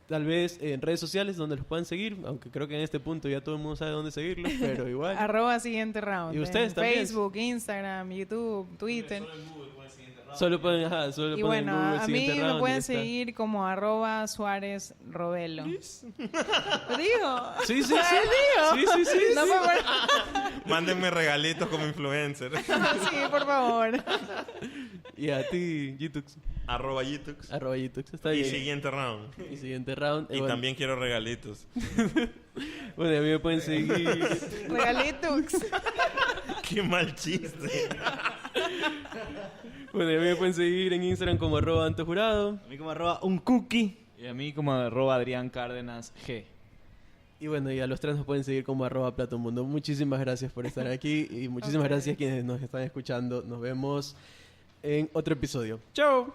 Tal vez en redes sociales donde los puedan seguir, aunque creo que en este punto ya todo el mundo sabe dónde seguirlos, pero igual. @ siguiente round. ¿Y ustedes en también? Facebook, Instagram, YouTube, Twitter. Solo ponen, Y ponen bueno, Google, a mí siguiente me round y ya pueden está. seguir como @Suárez Robelo. ¿Lo digo? Sí, sí, sí. ¿Lo digo? Sí, sí, sí. No sí. me acuerdo. Mándenme regalitos como influencer. Sí, por favor. Y a ti, Gitux. @Yitux. @Gitux. Está Y bien. siguiente round. Y siguiente round. Y bueno, también quiero regalitos. bueno, a mí me pueden seguir. Regalitux. Qué mal chiste. Bueno, a mí me pueden seguir en Instagram como @AntoJurado. A mí como @un cookie. Y a mí como @Adrián Cárdenas G. Y bueno, y a los tres nos pueden seguir como @Platomundo. Muchísimas gracias por estar aquí y muchísimas gracias a quienes nos están escuchando. Nos vemos en otro episodio. ¡Chao!